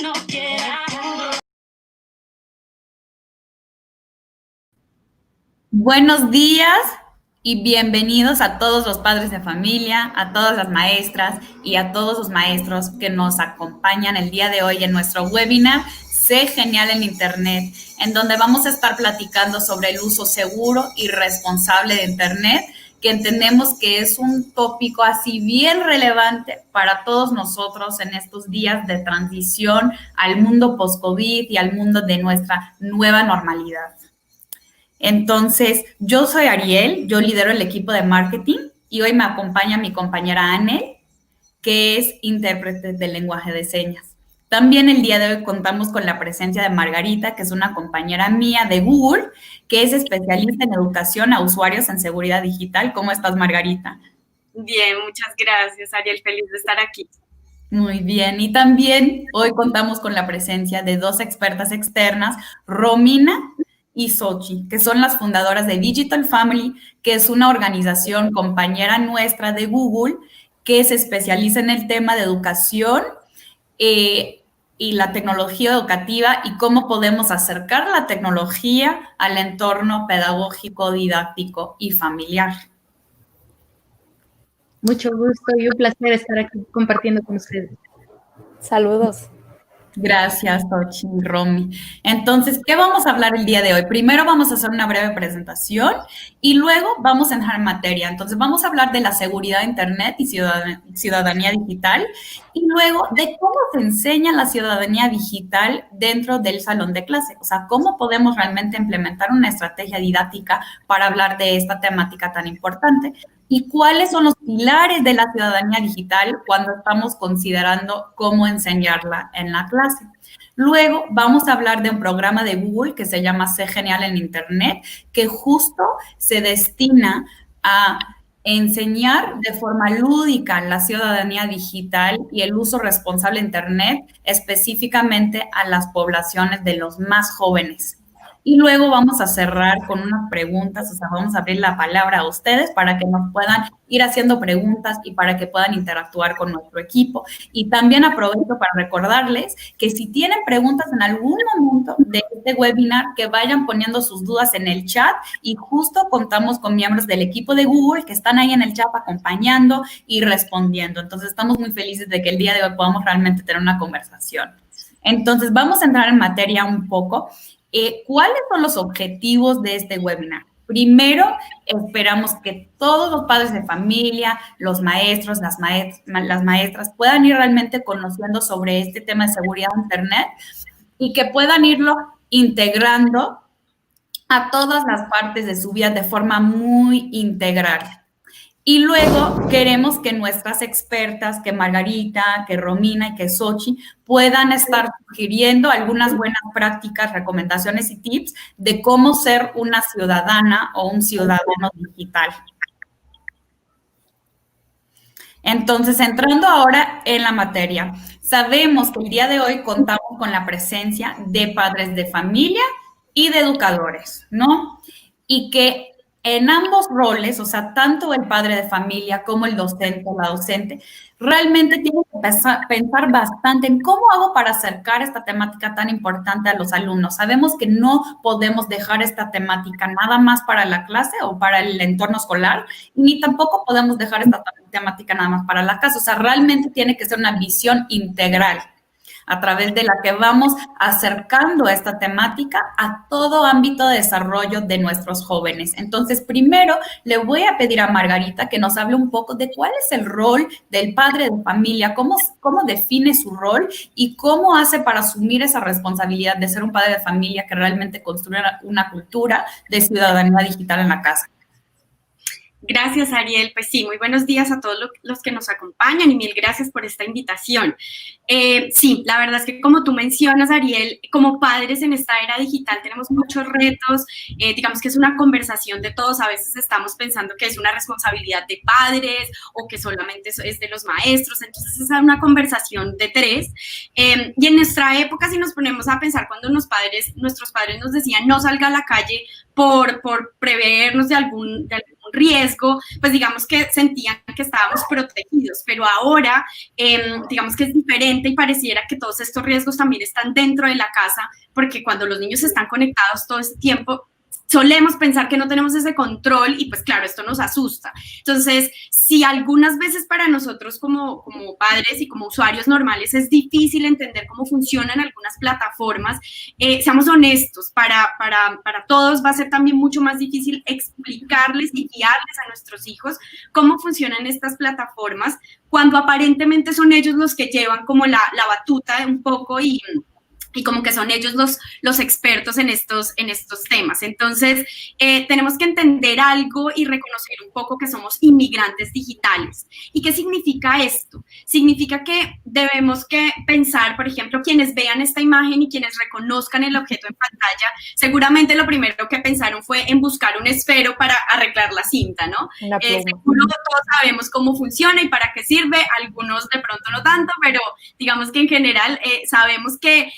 no quiera. Buenos días y bienvenidos a todos los padres de familia, a todas las maestras y a todos los maestros que nos acompañan el día de hoy en nuestro webinar Sé Genial en Internet, en donde vamos a estar platicando sobre el uso seguro y responsable de Internet, que entendemos que es un tópico así bien relevante para todos nosotros en estos días de transición al mundo post-COVID y al mundo de nuestra nueva normalidad. Entonces, yo soy Ariel, yo lidero el equipo de marketing y hoy me acompaña mi compañera Anne, que es intérprete del lenguaje de señas. También el día de hoy contamos con la presencia de Margarita, que es una compañera mía de Google, que es especialista en educación a usuarios en seguridad digital. ¿Cómo estás, Margarita? Bien, muchas gracias, Ariel. Feliz de estar aquí. Muy bien. Y también hoy contamos con la presencia de dos expertas externas, Romina y Sochi, que son las fundadoras de Digital Family, que es una organización compañera nuestra de Google que se especializa en el tema de educación y la tecnología educativa y cómo podemos acercar la tecnología al entorno pedagógico, didáctico y familiar. Mucho gusto y un placer estar aquí compartiendo con ustedes. Saludos. Gracias, Tochi y Romy. Entonces, ¿qué vamos a hablar el día de hoy? Primero vamos a hacer una breve presentación y luego vamos a entrar en materia. Entonces, vamos a hablar de la seguridad de Internet y ciudadanía digital y luego de cómo se enseña la ciudadanía digital dentro del salón de clase. O sea, cómo podemos realmente implementar una estrategia didáctica para hablar de esta temática tan importante. ¿Y cuáles son los pilares de la ciudadanía digital cuando estamos considerando cómo enseñarla en la clase? Luego vamos a hablar de un programa de Google que se llama Sé Genial en Internet, que justo se destina a enseñar de forma lúdica la ciudadanía digital y el uso responsable de Internet, específicamente a las poblaciones de los más jóvenes. Y luego vamos a cerrar con unas preguntas, o sea, vamos a abrir la palabra a ustedes para que nos puedan ir haciendo preguntas y para que puedan interactuar con nuestro equipo. Y también aprovecho para recordarles que si tienen preguntas en algún momento de este webinar, que vayan poniendo sus dudas en el chat y justo contamos con miembros del equipo de Google que están ahí en el chat acompañando y respondiendo. Entonces, estamos muy felices de que el día de hoy podamos realmente tener una conversación. Entonces, vamos a entrar en materia un poco. ¿Cuáles son los objetivos de este webinar? Primero, esperamos que todos los padres de familia, los maestros, las maestras puedan ir realmente conociendo sobre este tema de seguridad de Internet y que puedan irlo integrando a todas las partes de su vida de forma muy integral. Y luego queremos que nuestras expertas, que Margarita, que Romina y que Sochi, puedan estar sugiriendo algunas buenas prácticas, recomendaciones y tips de cómo ser una ciudadana o un ciudadano digital. Entonces, entrando ahora en la materia, sabemos que el día de hoy contamos con la presencia de padres de familia y de educadores, ¿no? Y que en ambos roles, o sea, tanto el padre de familia como el docente o la docente, realmente tienen que pensar bastante en cómo hago para acercar esta temática tan importante a los alumnos. Sabemos que no podemos dejar esta temática nada más para la clase o para el entorno escolar, ni tampoco podemos dejar esta temática nada más para la casa. O sea, realmente tiene que ser una visión integral a través de la que vamos acercando esta temática a todo ámbito de desarrollo de nuestros jóvenes. Entonces, primero le voy a pedir a Margarita que nos hable un poco de cuál es el rol del padre de familia, cómo define su rol y cómo hace para asumir esa responsabilidad de ser un padre de familia que realmente construya una cultura de ciudadanía digital en la casa. Gracias, Ariel. Pues sí, muy buenos días a todos los que nos acompañan y mil gracias por esta invitación. Sí, la verdad es que como tú mencionas, Ariel, como padres en esta era digital tenemos muchos retos. Digamos que es una conversación de todos. A veces estamos pensando que es una responsabilidad de padres o que solamente es de los maestros. Entonces es una conversación de tres. Y en nuestra época, si nos ponemos a pensar cuando nuestros padres nos decían no salga a la calle por prevernos de algún riesgo, pues digamos que sentían que estábamos protegidos, pero ahora digamos que es diferente y pareciera que todos estos riesgos también están dentro de la casa, porque cuando los niños están conectados todo ese tiempo, solemos pensar que no tenemos ese control y pues claro, esto nos asusta. Entonces, si algunas veces para nosotros como padres y como usuarios normales es difícil entender cómo funcionan algunas plataformas, seamos honestos, para todos va a ser también mucho más difícil explicarles y guiarles a nuestros hijos cómo funcionan estas plataformas cuando aparentemente son ellos los que llevan como la batuta un poco y como que son ellos los expertos en estos temas. Entonces, tenemos que entender algo y reconocer un poco que somos inmigrantes digitales. ¿Y qué significa esto? Significa que debemos que pensar, por ejemplo, quienes vean esta imagen y quienes reconozcan el objeto en pantalla, seguramente lo primero que pensaron fue en buscar un esfero para arreglar la cinta, ¿no? Seguro todos sabemos cómo funciona y para qué sirve, algunos de pronto no tanto, pero digamos que en general sabemos que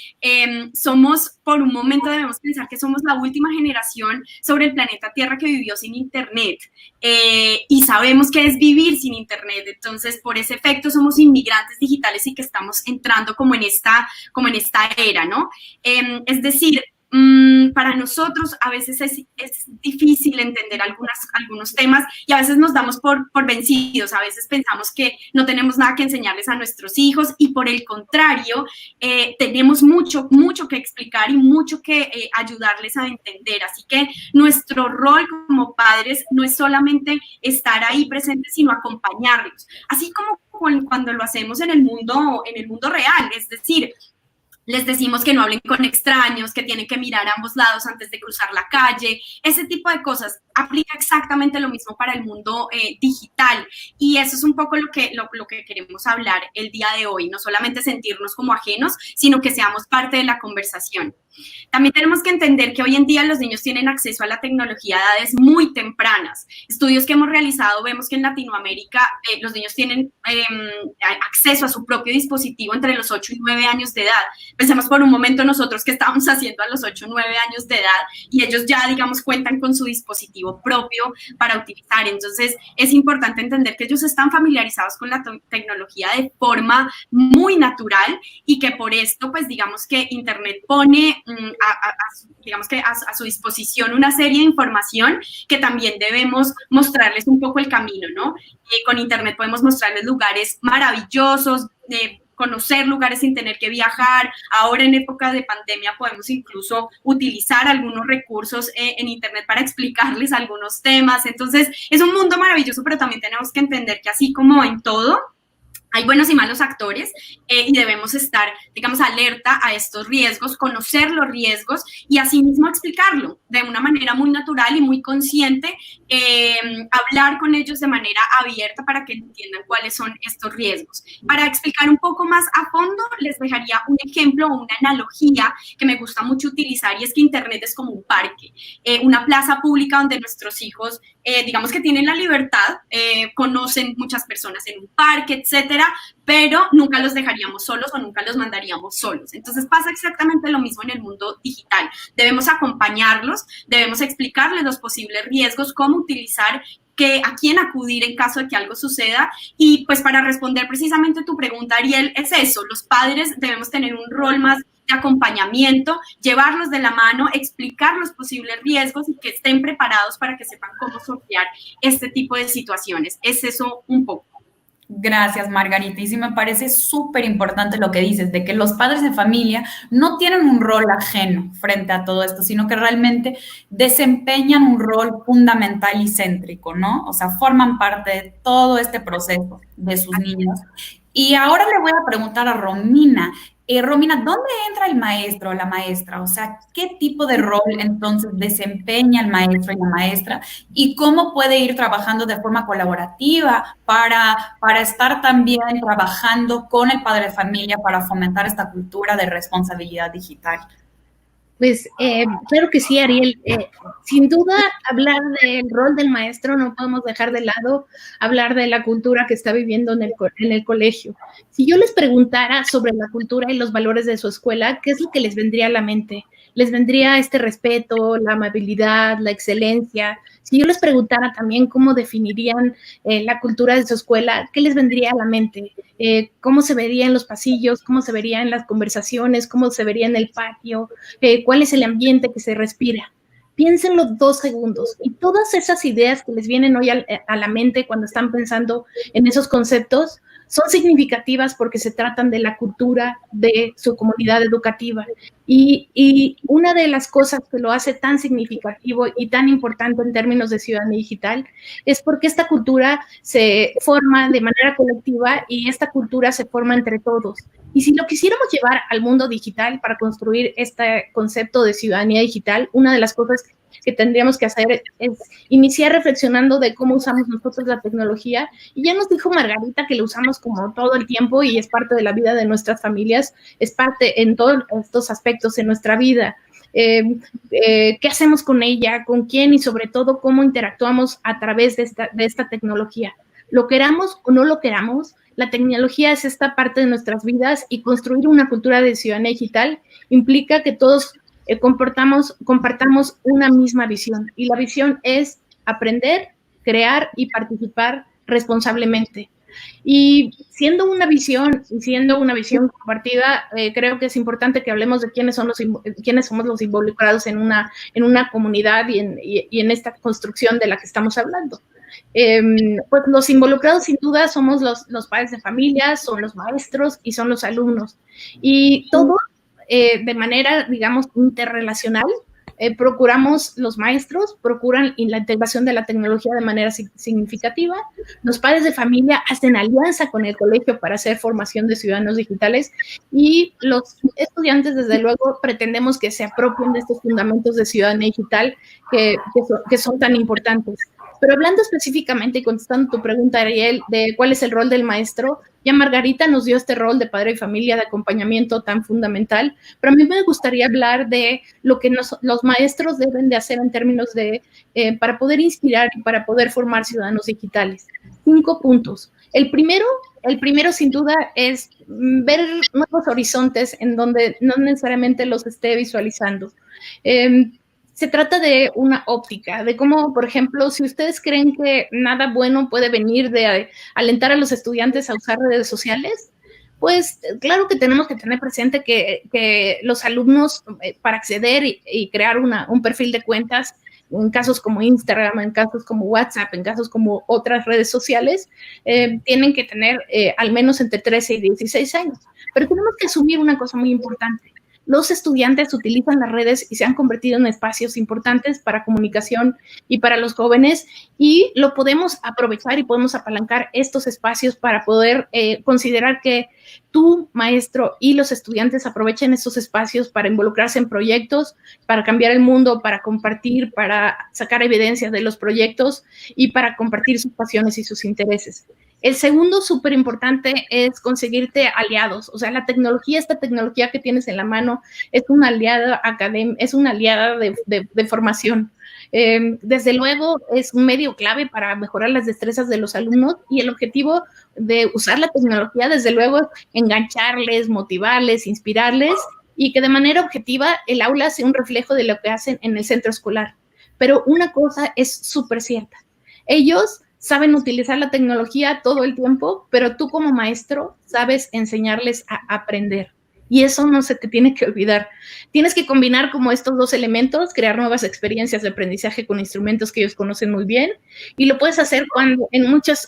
somos, por un momento debemos pensar que somos la última generación sobre el planeta Tierra que vivió sin Internet y sabemos que es vivir sin Internet. Entonces, por ese efecto somos inmigrantes digitales y que estamos entrando como en esta era, ¿no? Es decir, para nosotros a veces es difícil entender algunos temas y a veces nos damos por vencidos, a veces pensamos que no tenemos nada que enseñarles a nuestros hijos y por el contrario, tenemos mucho que explicar y mucho que ayudarles a entender. Así que nuestro rol como padres no es solamente estar ahí presentes, sino acompañarlos, así como cuando lo hacemos en el mundo real, es decir, les decimos que no hablen con extraños, que tienen que mirar a ambos lados antes de cruzar la calle. Ese tipo de cosas aplica exactamente lo mismo para el mundo digital. Y eso es un poco lo que queremos hablar el día de hoy. No solamente sentirnos como ajenos, sino que seamos parte de la conversación. También tenemos que entender que hoy en día los niños tienen acceso a la tecnología a edades muy tempranas. Estudios que hemos realizado vemos que en Latinoamérica los niños tienen acceso a su propio dispositivo entre los 8 y 9 años de edad. Pensemos por un momento nosotros qué estábamos haciendo a los 8 o 9 años de edad y ellos ya, digamos, cuentan con su dispositivo propio para utilizar. Entonces, es importante entender que ellos están familiarizados con la tecnología de forma muy natural y que por esto, pues, digamos que Internet pone a su disposición una serie de información que también debemos mostrarles un poco el camino, ¿no? Con Internet podemos mostrarles lugares maravillosos, conocer lugares sin tener que viajar. Ahora en época de pandemia podemos incluso utilizar algunos recursos en Internet para explicarles algunos temas. Entonces, es un mundo maravilloso, pero también tenemos que entender que así como en todo, hay buenos y malos actores y debemos estar, digamos, alerta a estos riesgos, conocer los riesgos y asimismo explicarlo de una manera muy natural y muy consciente, hablar con ellos de manera abierta para que entiendan cuáles son estos riesgos. Para explicar un poco más a fondo, les dejaría un ejemplo o una analogía que me gusta mucho utilizar y es que Internet es como un parque, una plaza pública donde nuestros hijos, digamos que tienen la libertad, conocen muchas personas en un parque, etcétera, pero nunca los dejaríamos solos o nunca los mandaríamos solos. Entonces pasa exactamente lo mismo en el mundo digital. Debemos acompañarlos, debemos explicarles los posibles riesgos, cómo utilizar, a quién acudir en caso de que algo suceda. Y pues para responder precisamente tu pregunta, Ariel, es eso, los padres debemos tener un rol más de acompañamiento, llevarlos de la mano, explicar los posibles riesgos y que estén preparados para que sepan cómo sortear este tipo de situaciones. Es eso un poco. Gracias, Margarita. Y sí me parece súper importante lo que dices, de que los padres de familia no tienen un rol ajeno frente a todo esto, sino que realmente desempeñan un rol fundamental y céntrico, ¿no? O sea, forman parte de todo este proceso de sus niños. Y ahora le voy a preguntar a Romina. Romina, ¿dónde entra el maestro o la maestra? O sea, ¿qué tipo de rol entonces desempeña el maestro y la maestra? ¿Y cómo puede ir trabajando de forma colaborativa para estar también trabajando con el padre de familia para fomentar esta cultura de responsabilidad digital? Pues claro que sí, Ariel. Sin duda, hablar del rol del maestro no podemos dejar de lado hablar de la cultura que está viviendo en el colegio. Si yo les preguntara sobre la cultura y los valores de su escuela, ¿qué es lo que les vendría a la mente? ¿Les vendría este respeto, la amabilidad, la excelencia? Si yo les preguntara también cómo definirían la cultura de su escuela, ¿qué les vendría a la mente? ¿Cómo se vería en los pasillos? ¿Cómo se vería en las conversaciones? ¿Cómo se vería en el patio? ¿Cuál es el ambiente que se respira? Piénsenlo 2 segundos y todas esas ideas que les vienen hoy a la mente cuando están pensando en esos conceptos son significativas porque se tratan de la cultura de su comunidad educativa. Y una de las cosas que lo hace tan significativo y tan importante en términos de ciudadanía digital es porque esta cultura se forma de manera colectiva y esta cultura se forma entre todos. Y si lo quisiéramos llevar al mundo digital para construir este concepto de ciudadanía digital, una de las cosas que tendríamos que hacer es iniciar reflexionando de cómo usamos nosotros la tecnología. Y ya nos dijo Margarita que lo usamos como todo el tiempo y es parte de la vida de nuestras familias, es parte en todos estos aspectos en nuestra vida. ¿Qué hacemos con ella? ¿Con quién? Y sobre todo, ¿cómo interactuamos a través de esta tecnología? Lo queramos o no lo queramos, la tecnología es esta parte de nuestras vidas y construir una cultura de ciudadanía digital implica que todos compartamos una misma visión. Y la visión es aprender, crear y participar responsablemente. Y siendo una visión compartida, creo que es importante que hablemos de quiénes somos los involucrados en una comunidad y en esta construcción de la que estamos hablando. Pues los involucrados sin duda somos los padres de familia, son los maestros y son los alumnos. Y todo de manera, digamos, interrelacional, los maestros procuran la integración de la tecnología de manera significativa, los padres de familia hacen alianza con el colegio para hacer formación de ciudadanos digitales y los estudiantes, desde luego, pretendemos que se apropien de estos fundamentos de ciudadanía digital que son tan importantes. Pero hablando específicamente y contestando tu pregunta, Ariel, de cuál es el rol del maestro, ya Margarita nos dio este rol de padre y familia, de acompañamiento tan fundamental, pero a mí me gustaría hablar de lo que los maestros deben de hacer en términos de, para poder inspirar y para poder formar ciudadanos digitales. 5 puntos. El primero, sin duda, es ver nuevos horizontes en donde no necesariamente los esté visualizando. Se trata de una óptica, de cómo, por ejemplo, si ustedes creen que nada bueno puede venir de alentar a los estudiantes a usar redes sociales, pues claro que tenemos que tener presente que los alumnos, para acceder y crear un perfil de cuentas, en casos como Instagram, en casos como WhatsApp, en casos como otras redes sociales, tienen que tener al menos entre 13 y 16 años. Pero tenemos que asumir una cosa muy importante. Los estudiantes utilizan las redes y se han convertido en espacios importantes para comunicación y para los jóvenes y lo podemos aprovechar y podemos apalancar estos espacios para poder considerar que tú, maestro, y los estudiantes aprovechen estos espacios para involucrarse en proyectos, para cambiar el mundo, para compartir, para sacar evidencias de los proyectos y para compartir sus pasiones y sus intereses. El segundo, súper importante, es conseguirte aliados. O sea, esta tecnología que tienes en la mano es una aliada es una aliada de formación. Desde luego, es un medio clave para mejorar las destrezas de los alumnos y el objetivo de usar la tecnología, desde luego, es engancharles, motivarles, inspirarles y que de manera objetiva el aula sea un reflejo de lo que hacen en el centro escolar. Pero una cosa es súper cierta. Ellos saben utilizar la tecnología todo el tiempo, pero tú como maestro sabes enseñarles a aprender. Y eso no se te tiene que olvidar. Tienes que combinar como estos 2 elementos, crear nuevas experiencias de aprendizaje con instrumentos que ellos conocen muy bien, y lo puedes hacer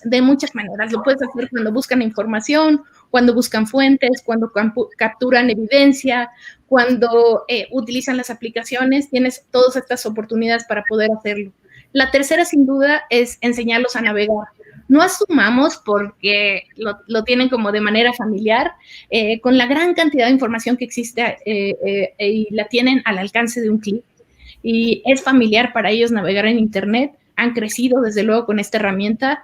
de muchas maneras. Lo puedes hacer cuando buscan información, cuando buscan fuentes, cuando capturan evidencia, cuando utilizan las aplicaciones. Tienes todas estas oportunidades para poder hacerlo. La tercera, sin duda, es enseñarlos a navegar. No asumamos, porque lo tienen como de manera familiar, con la gran cantidad de información que existe y la tienen al alcance de un clic. Y es familiar para ellos navegar en Internet. Han crecido, desde luego, con esta herramienta.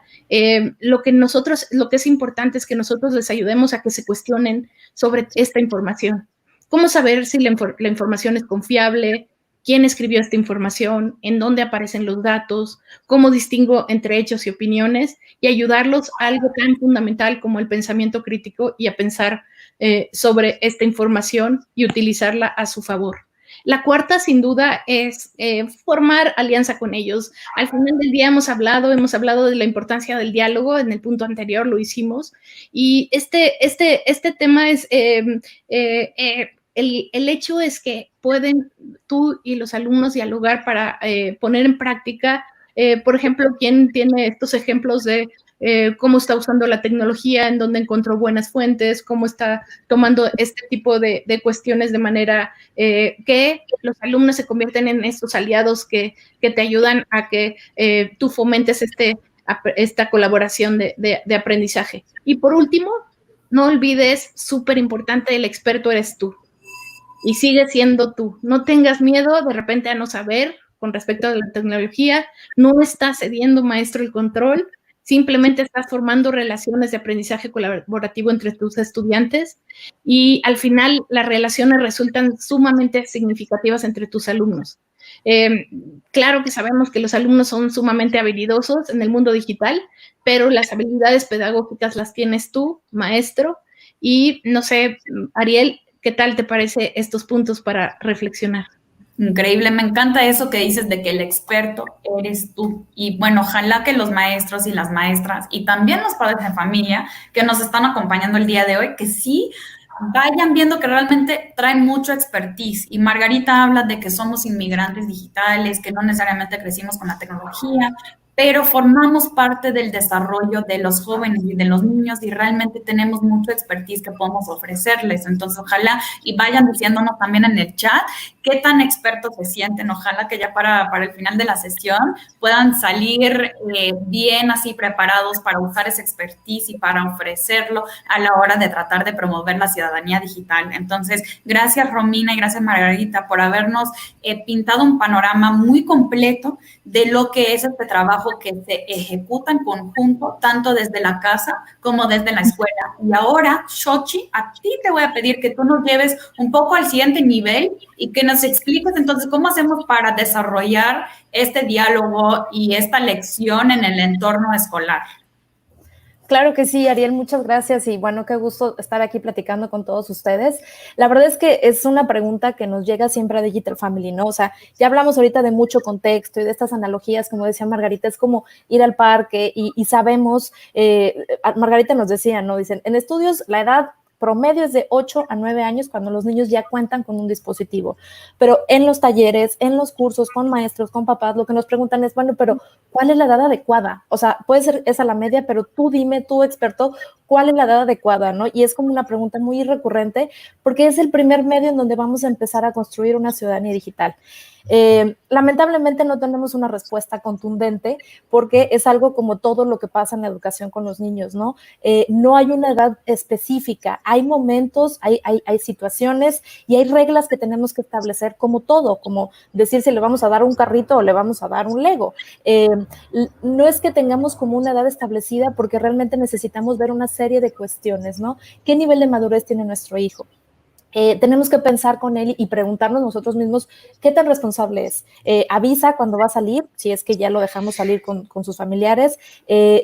Lo que es importante es que nosotros les ayudemos a que se cuestionen sobre esta información. ¿Cómo saber si la información es confiable? ¿Quién escribió esta información? ¿En dónde aparecen los datos? ¿Cómo distingo entre hechos y opiniones? Y ayudarlos a algo tan fundamental como el pensamiento crítico y a pensar sobre esta información y utilizarla a su favor. La cuarta, sin duda, es formar alianza con ellos. Al final del día hemos hablado de la importancia del diálogo, en el punto anterior lo hicimos, y este tema es, el hecho es que pueden tú y los alumnos dialogar para poner en práctica, por ejemplo, quién tiene estos ejemplos de cómo está usando la tecnología, en dónde encontró buenas fuentes, cómo está tomando este tipo de cuestiones de manera que los alumnos se convierten en estos aliados que te ayudan a que tú fomentes esta colaboración de aprendizaje. Y por último, no olvides, súper importante, el experto eres tú. Y sigue siendo tú. No tengas miedo de repente a no saber con respecto a la tecnología. No estás cediendo, maestro, el control. Simplemente estás formando relaciones de aprendizaje colaborativo entre tus estudiantes y al final las relaciones resultan sumamente significativas entre tus alumnos. Claro que sabemos que los alumnos son sumamente habilidosos en el mundo digital, pero las habilidades pedagógicas las tienes tú, maestro, y no sé, Ariel, ¿qué tal te parece estos puntos para reflexionar? Increíble, me encanta eso que dices de que el experto eres tú. Y bueno, ojalá que los maestros y las maestras y también los padres de familia que nos están acompañando el día de hoy, que sí vayan viendo que realmente traen mucho expertise. Y Margarita habla de que somos inmigrantes digitales, que no necesariamente crecimos con la tecnología, pero formamos parte del desarrollo de los jóvenes y de los niños y realmente tenemos mucho expertise que podemos ofrecerles. Entonces, ojalá y vayan diciéndonos también en el chat qué tan expertos se sienten. Ojalá que ya para el final de la sesión puedan salir bien así preparados para usar ese expertise y para ofrecerlo a la hora de tratar de promover la ciudadanía digital. Entonces, gracias Romina y gracias Margarita por habernos pintado un panorama muy completo de lo que es este trabajo que se ejecuta en conjunto, tanto desde la casa como desde la escuela. Y ahora, Xochi, a ti te voy a pedir que tú nos lleves un poco al siguiente nivel y que nos expliques entonces cómo hacemos para desarrollar este diálogo y esta lección en el entorno escolar. Claro que sí, Ariel, muchas gracias y bueno, qué gusto estar aquí platicando con todos ustedes. La verdad es que es una pregunta que nos llega siempre a Digital Family, ¿no? O sea, ya hablamos ahorita de mucho contexto y de estas analogías, como decía Margarita, es como ir al parque y sabemos, Margarita nos decía, ¿no? Dicen, en estudios la edad promedio es de 8 a 9 años cuando los niños ya cuentan con un dispositivo. Pero en los talleres, en los cursos, con maestros, con papás, lo que nos preguntan es, bueno, pero ¿cuál es la edad adecuada? O sea, puede ser esa la media, pero tú dime, tú experto, ¿cuál es la edad adecuada? ¿No? Y es como una pregunta muy recurrente porque es el primer medio en donde vamos a empezar a construir una ciudadanía digital. Lamentablemente no tenemos una respuesta contundente porque es algo como todo lo que pasa en la educación con los niños, ¿no? No hay una edad específica, hay momentos, hay situaciones y hay reglas que tenemos que establecer como todo, como decir si le vamos a dar un carrito o le vamos a dar un Lego. No es que tengamos como una edad establecida porque realmente necesitamos ver una serie de cuestiones, ¿no? ¿Qué nivel de madurez tiene nuestro hijo? Tenemos que pensar con él y preguntarnos nosotros mismos qué tan responsable es. Avisa cuando va a salir, si es que ya lo dejamos salir con sus familiares,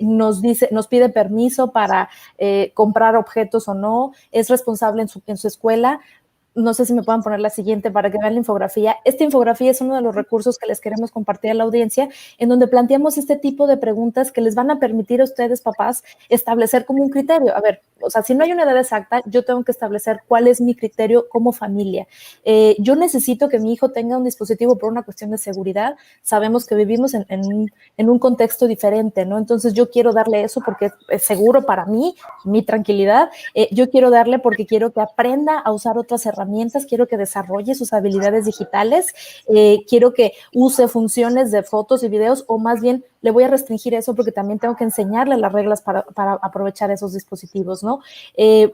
nos pide permiso para comprar objetos o no, es responsable en su escuela. No sé si me puedan poner la siguiente para que vean la infografía. Esta infografía es uno de los recursos que les queremos compartir a la audiencia, en donde planteamos este tipo de preguntas que les van a permitir a ustedes, papás, establecer como un criterio. A ver, o sea, si no hay una edad exacta, yo tengo que establecer cuál es mi criterio como familia. Yo necesito que mi hijo tenga un dispositivo por una cuestión de seguridad. Sabemos que vivimos en un contexto diferente, ¿no? Entonces yo quiero darle eso porque es seguro para mí, mi tranquilidad. Yo quiero darle porque quiero que aprenda a usar otras herramientas, quiero que desarrolle sus habilidades digitales, quiero que use funciones de fotos y videos, o más bien le voy a restringir eso porque también tengo que enseñarle las reglas para aprovechar esos dispositivos, ¿no?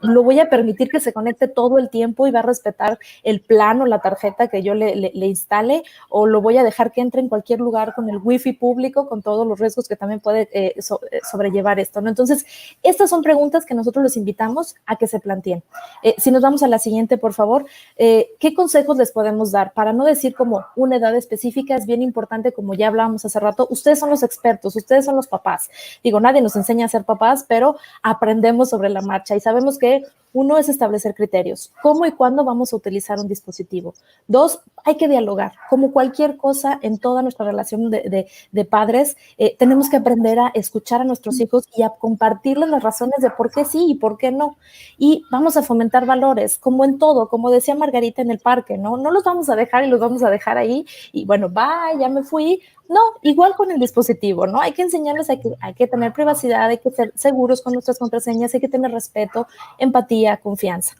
Lo voy a permitir que se conecte todo el tiempo y va a respetar el plan o la tarjeta que yo le instale, o lo voy a dejar que entre en cualquier lugar con el wifi público, con todos los riesgos que también puede sobrellevar esto, ¿no? Entonces, estas son preguntas que nosotros los invitamos a que se planteen. Si nos vamos a la siguiente, por favor, ¿qué consejos les podemos dar? Para no decir como una edad específica, es bien importante, como ya hablábamos hace rato, ustedes son los expertos, ustedes son los papás. Digo, nadie nos enseña a ser papás, pero aprendemos sobre la marcha y sabemos que Uno es establecer criterios. ¿Cómo y cuándo vamos a utilizar un dispositivo? Dos, hay que dialogar. Como cualquier cosa en toda nuestra relación de padres, tenemos que aprender a escuchar a nuestros hijos y a compartirles las razones de por qué sí y por qué no. Y vamos a fomentar valores, como en todo, como decía Margarita en el parque, ¿no? No los vamos a dejar y los vamos a dejar ahí y bueno, bye, ya me fui. No, igual con el dispositivo, ¿no? Hay que enseñarles, hay que tener privacidad, hay que ser seguros con nuestras contraseñas, hay que tener respeto, empatía, confianza.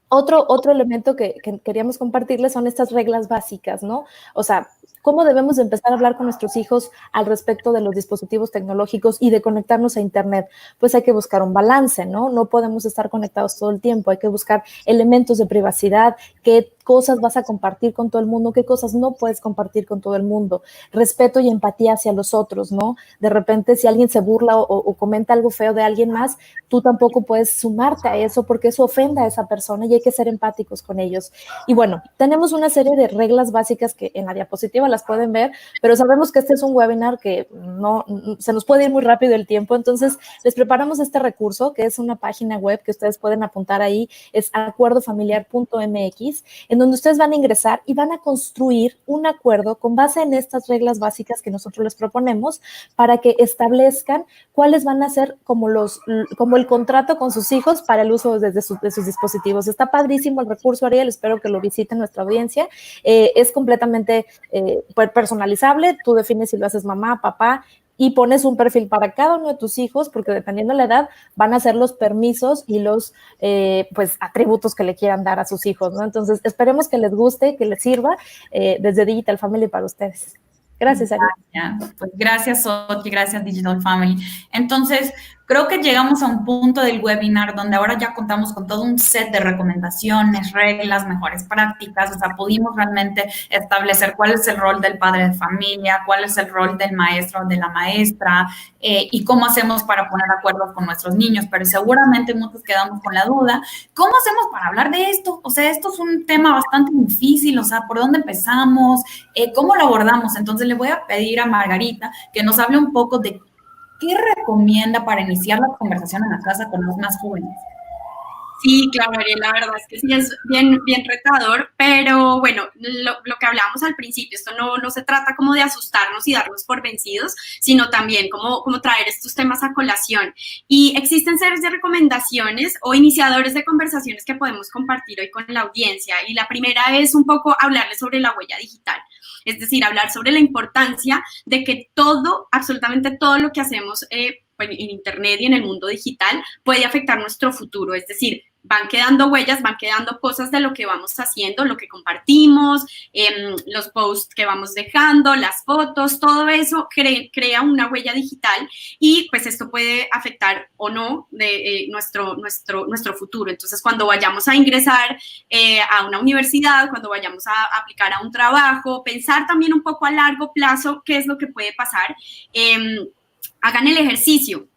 Otro elemento que queríamos compartirles son estas reglas básicas, ¿no? O sea, ¿cómo debemos de empezar a hablar con nuestros hijos al respecto de los dispositivos tecnológicos y de conectarnos a Internet? Pues hay que buscar un balance, ¿no? No podemos estar conectados todo el tiempo, hay que buscar elementos de privacidad, qué cosas vas a compartir con todo el mundo, qué cosas no puedes compartir con todo el mundo, respeto y empatía hacia los otros, ¿no? De repente, si alguien se burla o comenta algo feo de alguien más, tú tampoco puedes sumarte a eso porque eso ofenda a esa persona y hay que ser empáticos con ellos. Y bueno, tenemos una serie de reglas básicas que en la diapositiva las pueden ver, pero sabemos que este es un webinar que no se nos puede ir muy rápido el tiempo, entonces les preparamos este recurso que es una página web que ustedes pueden apuntar ahí, es acuerdofamiliar.mx, en donde ustedes van a ingresar y van a construir un acuerdo con base en estas reglas básicas que nosotros les proponemos para que establezcan cuáles van a ser como el contrato con sus hijos para el uso de sus dispositivos. Está padrísimo el recurso, Ariel, espero que lo visiten nuestra audiencia. Es completamente personalizable, tú defines si lo haces mamá, papá, y pones un perfil para cada uno de tus hijos, porque dependiendo de la edad van a ser los permisos y los pues atributos que le quieran dar a sus hijos, ¿no? Entonces, esperemos que les guste, que les sirva desde Digital Family para ustedes. Gracias, Ariel. Pues gracias, Soti, gracias, Digital Family. Entonces, creo que llegamos a un punto del webinar donde ahora ya contamos con todo un set de recomendaciones, reglas, mejores prácticas, o sea, pudimos realmente establecer cuál es el rol del padre de familia, cuál es el rol del maestro o de la maestra, y cómo hacemos para poner acuerdos con nuestros niños, pero seguramente muchos quedamos con la duda, ¿cómo hacemos para hablar de esto? O sea, esto es un tema bastante difícil, o sea, ¿por dónde empezamos? ¿Cómo lo abordamos? Entonces le voy a pedir a Margarita que nos hable un poco de ¿qué recomienda para iniciar la conversación en la casa con los más jóvenes? Sí, claro, Ariel, la verdad es que sí es bien, bien retador, pero bueno, lo que hablábamos al principio, esto no se trata como de asustarnos y darnos por vencidos, sino también como traer estos temas a colación. Y existen series de recomendaciones o iniciadores de conversaciones que podemos compartir hoy con la audiencia. Y la primera es un poco hablarles sobre la huella digital. Es decir, hablar sobre la importancia de que todo, absolutamente todo lo que hacemos en Internet y en el mundo digital puede afectar nuestro futuro. Es decir, van quedando huellas, van quedando cosas de lo que vamos haciendo, lo que compartimos, los posts que vamos dejando, las fotos, todo eso crea una huella digital y pues esto puede afectar o no de nuestro futuro. Entonces, cuando vayamos a ingresar a una universidad, cuando vayamos a aplicar a un trabajo, pensar también un poco a largo plazo qué es lo que puede pasar. Hagan el ejercicio,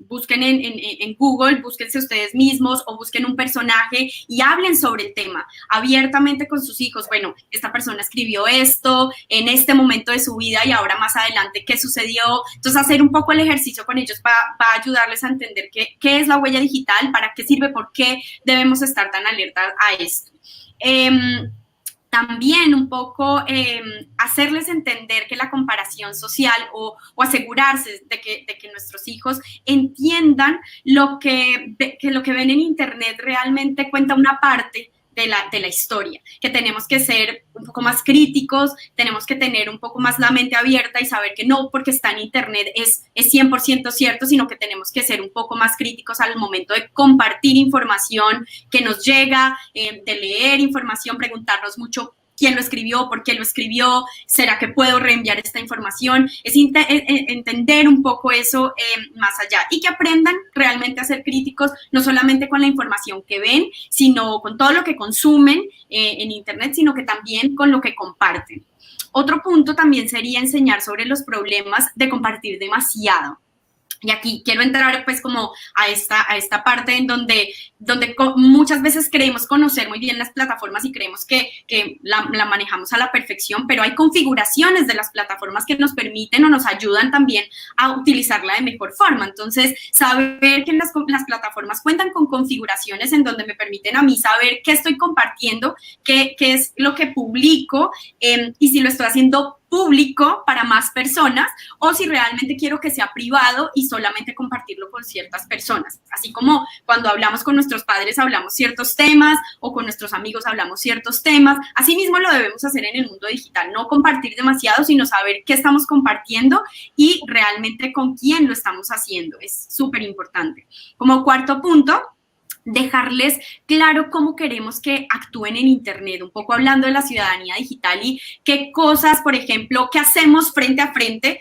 busquen en Google, búsquense ustedes mismos o busquen un personaje y hablen sobre el tema abiertamente con sus hijos. Bueno, esta persona escribió esto en este momento de su vida y ahora más adelante, ¿qué sucedió? Entonces, hacer un poco el ejercicio con ellos va a ayudarles a entender qué es la huella digital, para qué sirve, por qué debemos estar tan alertas a esto. También un poco hacerles entender que la comparación social o asegurarse de que nuestros hijos entiendan que lo que ven en Internet realmente cuenta una parte de la historia, que tenemos que ser un poco más críticos, tenemos que tener un poco más la mente abierta y saber que no porque está en Internet es 100% cierto, sino que tenemos que ser un poco más críticos al momento de compartir información que nos llega, de leer información, preguntarnos mucho quién lo escribió, por qué lo escribió, ¿será que puedo reenviar esta información? Es entender un poco eso más allá y que aprendan realmente a ser críticos, no solamente con la información que ven, sino con todo lo que consumen en Internet, sino que también con lo que comparten. Otro punto también sería enseñar sobre los problemas de compartir demasiado. Y aquí quiero entrar pues como a esta parte en donde muchas veces creemos conocer muy bien las plataformas y creemos que la manejamos a la perfección, pero hay configuraciones de las plataformas que nos permiten o nos ayudan también a utilizarla de mejor forma. Entonces, saber que las plataformas cuentan con configuraciones en donde me permiten a mí saber qué estoy compartiendo, qué es lo que publico, y si lo estoy haciendo público para más personas o si realmente quiero que sea privado y solamente compartirlo con ciertas personas. Así como cuando hablamos con nuestros padres hablamos ciertos temas o con nuestros amigos hablamos ciertos temas, así mismo lo debemos hacer en el mundo digital, no compartir demasiado, sino saber qué estamos compartiendo y realmente con quién lo estamos haciendo. Es súper importante. Como cuarto punto, dejarles claro cómo queremos que actúen en Internet, un poco hablando de la ciudadanía digital y qué cosas, por ejemplo, qué hacemos frente a frente,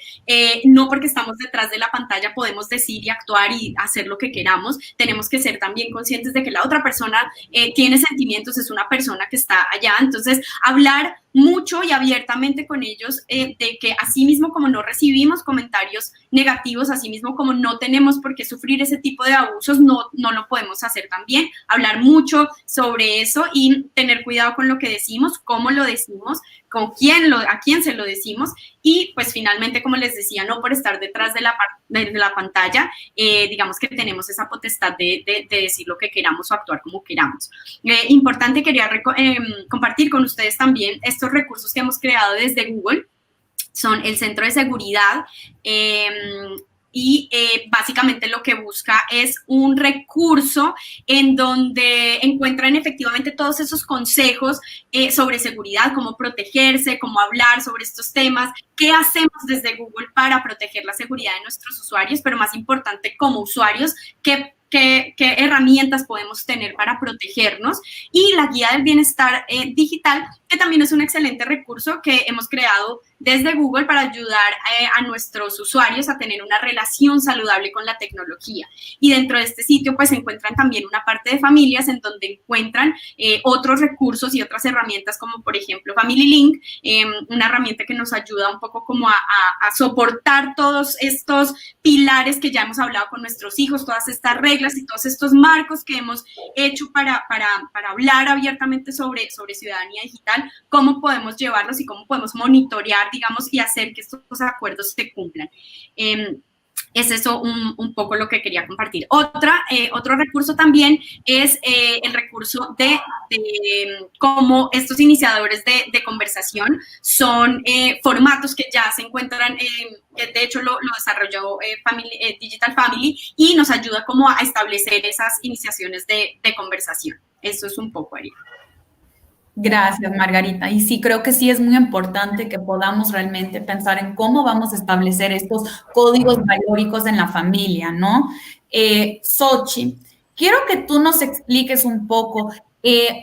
no porque estamos detrás de la pantalla podemos decir y actuar y hacer lo que queramos, tenemos que ser también conscientes de que la otra persona tiene sentimientos, es una persona que está allá, entonces hablar mucho y abiertamente con ellos de que así mismo como no recibimos comentarios negativos, así mismo como no tenemos por qué sufrir ese tipo de abusos, no lo podemos hacer también, hablar mucho sobre eso y tener cuidado con lo que decimos, cómo lo decimos, a quién se lo decimos y pues finalmente, como les decía, no por estar detrás de la pantalla, digamos que tenemos esa potestad de decir lo que queramos o actuar como queramos. Importante, quería compartir con ustedes también estos recursos que hemos creado desde Google, son el Centro de Seguridad, y básicamente lo que busca es un recurso en donde encuentran efectivamente todos esos consejos sobre seguridad, cómo protegerse, cómo hablar sobre estos temas, qué hacemos desde Google para proteger la seguridad de nuestros usuarios, pero más importante como usuarios, qué herramientas podemos tener para protegernos, y la guía del bienestar digital, que también es un excelente recurso que hemos creado desde Google para ayudar a nuestros usuarios a tener una relación saludable con la tecnología. Y dentro de este sitio pues se encuentran también una parte de familias en donde encuentran otros recursos y otras herramientas como por ejemplo Family Link, una herramienta que nos ayuda un poco como a soportar todos estos pilares que ya hemos hablado con nuestros hijos, todas estas reglas y todos estos marcos que hemos hecho para hablar abiertamente sobre ciudadanía digital, cómo podemos llevarlos y cómo podemos monitorear, digamos, y hacer que estos acuerdos se cumplan. Es eso un poco lo que quería compartir. Otro recurso también es el recurso de cómo estos iniciadores de conversación son formatos que ya se encuentran, de hecho lo desarrolló Digital Family y nos ayuda como a establecer esas iniciaciones de conversación. Eso es un poco, Ariel. Gracias, Margarita. Y sí, creo que sí es muy importante que podamos realmente pensar en cómo vamos a establecer estos códigos valóricos en la familia, ¿no? Xochitl, quiero que tú nos expliques un poco,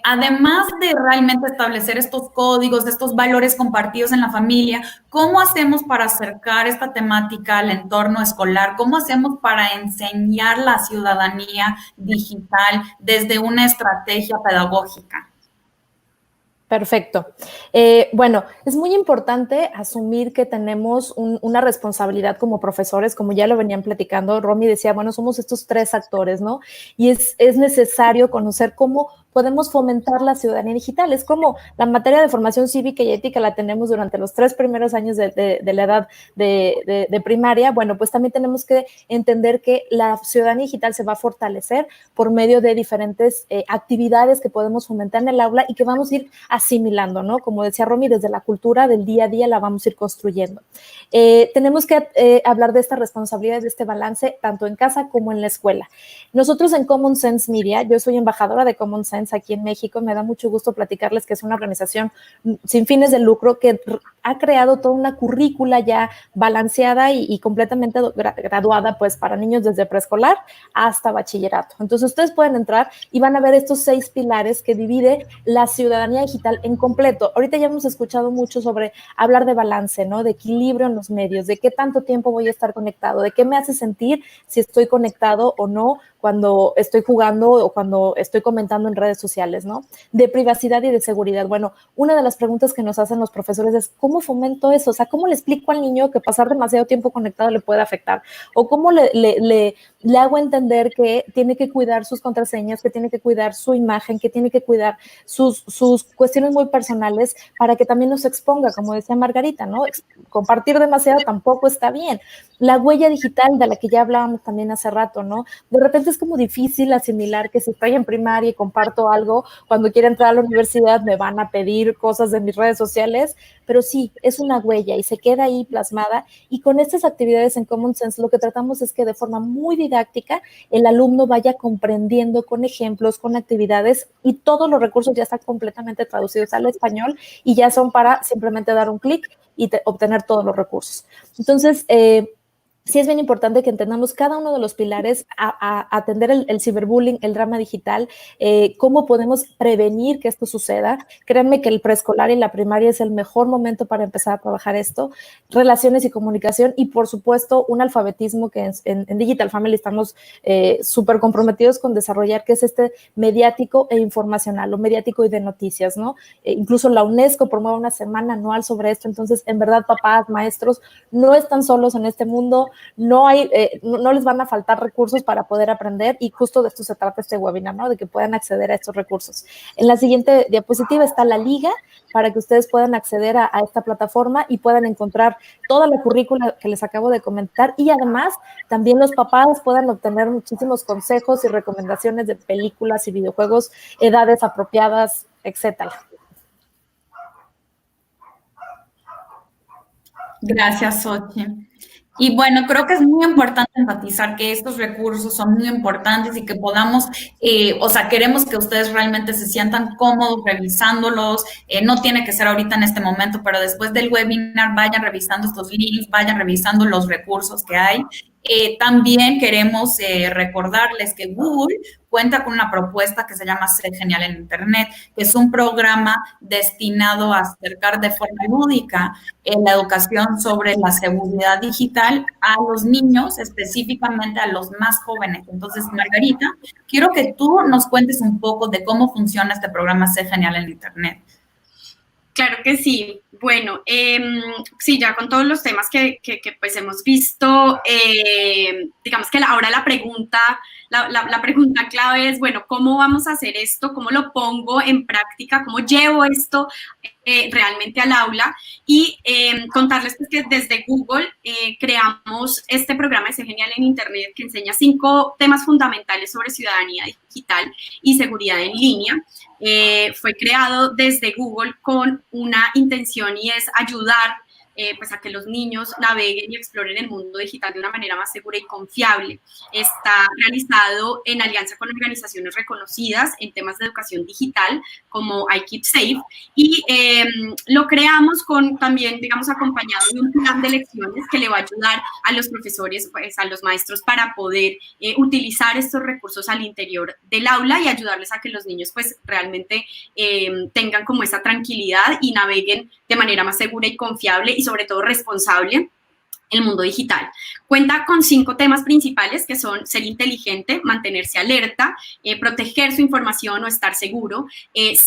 además de realmente establecer estos códigos, estos valores compartidos en la familia, ¿cómo hacemos para acercar esta temática al entorno escolar? ¿Cómo hacemos para enseñar la ciudadanía digital desde una estrategia pedagógica? Perfecto. Bueno, es muy importante asumir que tenemos una responsabilidad como profesores, como ya lo venían platicando. Romy decía, bueno, somos estos tres actores, ¿no? Y es necesario conocer cómo podemos fomentar la ciudadanía digital. Es como la materia de formación cívica y ética la tenemos durante los 3 primeros años de la edad de primaria. Bueno, pues también tenemos que entender que la ciudadanía digital se va a fortalecer por medio de diferentes actividades que podemos fomentar en el aula y que vamos a ir asimilando, ¿no? Como decía Romy, desde la cultura del día a día la vamos a ir construyendo. Tenemos que hablar de esta responsabilidad, de este balance, tanto en casa como en la escuela. Nosotros en Common Sense Media, yo soy embajadora de Common Sense aquí en México, me da mucho gusto platicarles que es una organización sin fines de lucro que ha creado toda una currícula ya balanceada y completamente graduada pues para niños desde preescolar hasta bachillerato. Entonces ustedes pueden entrar y van a ver estos 6 pilares que divide la ciudadanía digital en completo. Ahorita ya hemos escuchado mucho sobre hablar de balance, ¿no? De equilibrio en los medios, de qué tanto tiempo voy a estar conectado, de qué me hace sentir si estoy conectado o no, cuando estoy jugando o cuando estoy comentando en redes sociales, ¿no? De privacidad y de seguridad. Bueno, una de las preguntas que nos hacen los profesores es, ¿cómo fomento eso? O sea, ¿cómo le explico al niño que pasar demasiado tiempo conectado le puede afectar? ¿O cómo le hago entender que tiene que cuidar sus contraseñas, que tiene que cuidar su imagen, que tiene que cuidar sus cuestiones muy personales para que también nos exponga, como decía Margarita, ¿no? Compartir demasiado tampoco está bien. La huella digital de la que ya hablábamos también hace rato, ¿no? De repente es como difícil asimilar que si estoy en primaria y comparto algo, cuando quiera entrar a la universidad me van a pedir cosas de mis redes sociales, pero sí, es una huella y se queda ahí plasmada, y con estas actividades en Common Sense lo que tratamos es que de forma muy didáctica el alumno vaya comprendiendo con ejemplos, con actividades, y todos los recursos ya están completamente traducidos al español y ya son para simplemente dar un clic y obtener todos los recursos. Entonces, sí es bien importante que entendamos cada uno de los pilares a atender el ciberbullying, el drama digital, cómo podemos prevenir que esto suceda. Créanme que el preescolar y la primaria es el mejor momento para empezar a trabajar esto, relaciones y comunicación, y por supuesto un alfabetismo que en Digital Family estamos súper comprometidos con desarrollar, que es este mediático e informacional, o mediático y de noticias, ¿no? Incluso la UNESCO promueve una semana anual sobre esto. Entonces, en verdad, papás, maestros, no están solos en este mundo. No les van a faltar recursos para poder aprender, y justo de esto se trata este webinar, ¿no? De que puedan acceder a estos recursos. En la siguiente diapositiva está la liga para que ustedes puedan acceder a esta plataforma y puedan encontrar toda la currícula que les acabo de comentar, y además también los papás puedan obtener muchísimos consejos y recomendaciones de películas y videojuegos, edades apropiadas, etcétera. Gracias, Xochi. Y bueno, creo que es muy importante enfatizar que estos recursos son muy importantes y que podamos, o sea, queremos que ustedes realmente se sientan cómodos revisándolos. No tiene que ser ahorita en este momento, pero después del webinar vayan revisando estos links, vayan revisando los recursos que hay. También queremos recordarles que Google cuenta con una propuesta que se llama Ser Genial en Internet, que es un programa destinado a acercar de forma lúdica la educación sobre la seguridad digital a los niños, específicamente a los más jóvenes. Entonces, Margarita, quiero que tú nos cuentes un poco de cómo funciona este programa Ser Genial en Internet. Claro que sí. Bueno, sí, ya con todos los temas que pues hemos visto, digamos que ahora la pregunta clave es, bueno, ¿cómo vamos a hacer esto? ¿Cómo lo pongo en práctica? ¿Cómo llevo esto realmente al aula? Y contarles pues, que desde Google creamos este programa de Ser Genial en Internet, que enseña 5 temas fundamentales sobre ciudadanía digital y seguridad en línea. Fue creado desde Google con una intención, y es ayudar pues a que los niños naveguen y exploren el mundo digital de una manera más segura y confiable. Está realizado en alianza con organizaciones reconocidas en temas de educación digital como iKeepSafe, y lo creamos con también, digamos, acompañado de un plan de lecciones que le va a ayudar a los profesores, pues a los maestros, para poder utilizar estos recursos al interior del aula y ayudarles a que los niños pues realmente tengan como esa tranquilidad y naveguen de manera más segura y confiable y sobre todo responsable el mundo digital. Cuenta con 5 temas principales, que son ser inteligente, mantenerse alerta, proteger su información o estar seguro,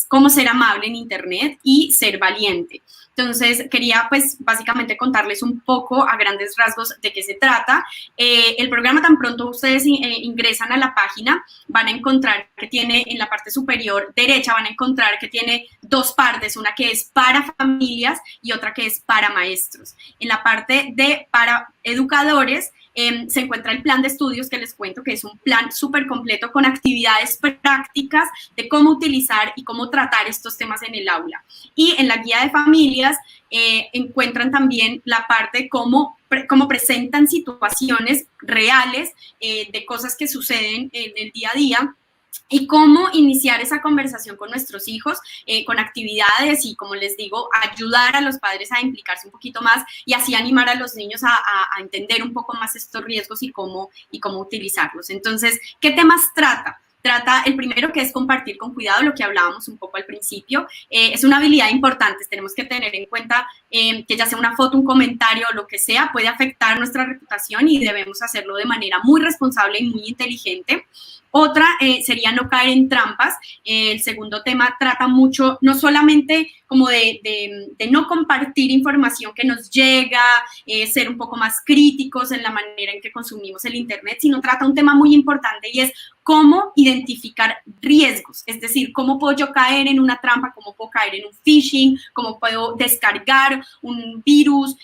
cómo ser amable en Internet y ser valiente. Entonces, quería pues básicamente contarles un poco a grandes rasgos de qué se trata. El programa, tan pronto ustedes ingresan a la página, van a encontrar que tiene en la parte superior derecha, van a encontrar que tiene 2 partes, una que es para familias y otra que es para maestros. En la parte de para educadores se encuentra el plan de estudios, que les cuento que es un plan súper completo con actividades prácticas de cómo utilizar y cómo tratar estos temas en el aula. Y en la guía de familias encuentran también la parte de cómo presentan situaciones reales de cosas que suceden en el día a día, y cómo iniciar esa conversación con nuestros hijos, con actividades y, como les digo, ayudar a los padres a implicarse un poquito más y así animar a los niños a entender un poco más estos riesgos y cómo utilizarlos. Entonces, ¿qué temas trata? Trata el primero, que es compartir con cuidado, lo que hablábamos un poco al principio. Es una habilidad importante, tenemos que tener en cuenta que ya sea una foto, un comentario o lo que sea, puede afectar nuestra reputación y debemos hacerlo de manera muy responsable y muy inteligente. Otra sería no caer en trampas. El segundo tema trata mucho, no solamente como de no compartir información que nos llega, ser un poco más críticos en la manera en que consumimos el Internet, sino trata un tema muy importante y es cómo identificar riesgos, es decir, cómo puedo yo caer en una trampa, cómo puedo caer en un phishing, cómo puedo descargar un virus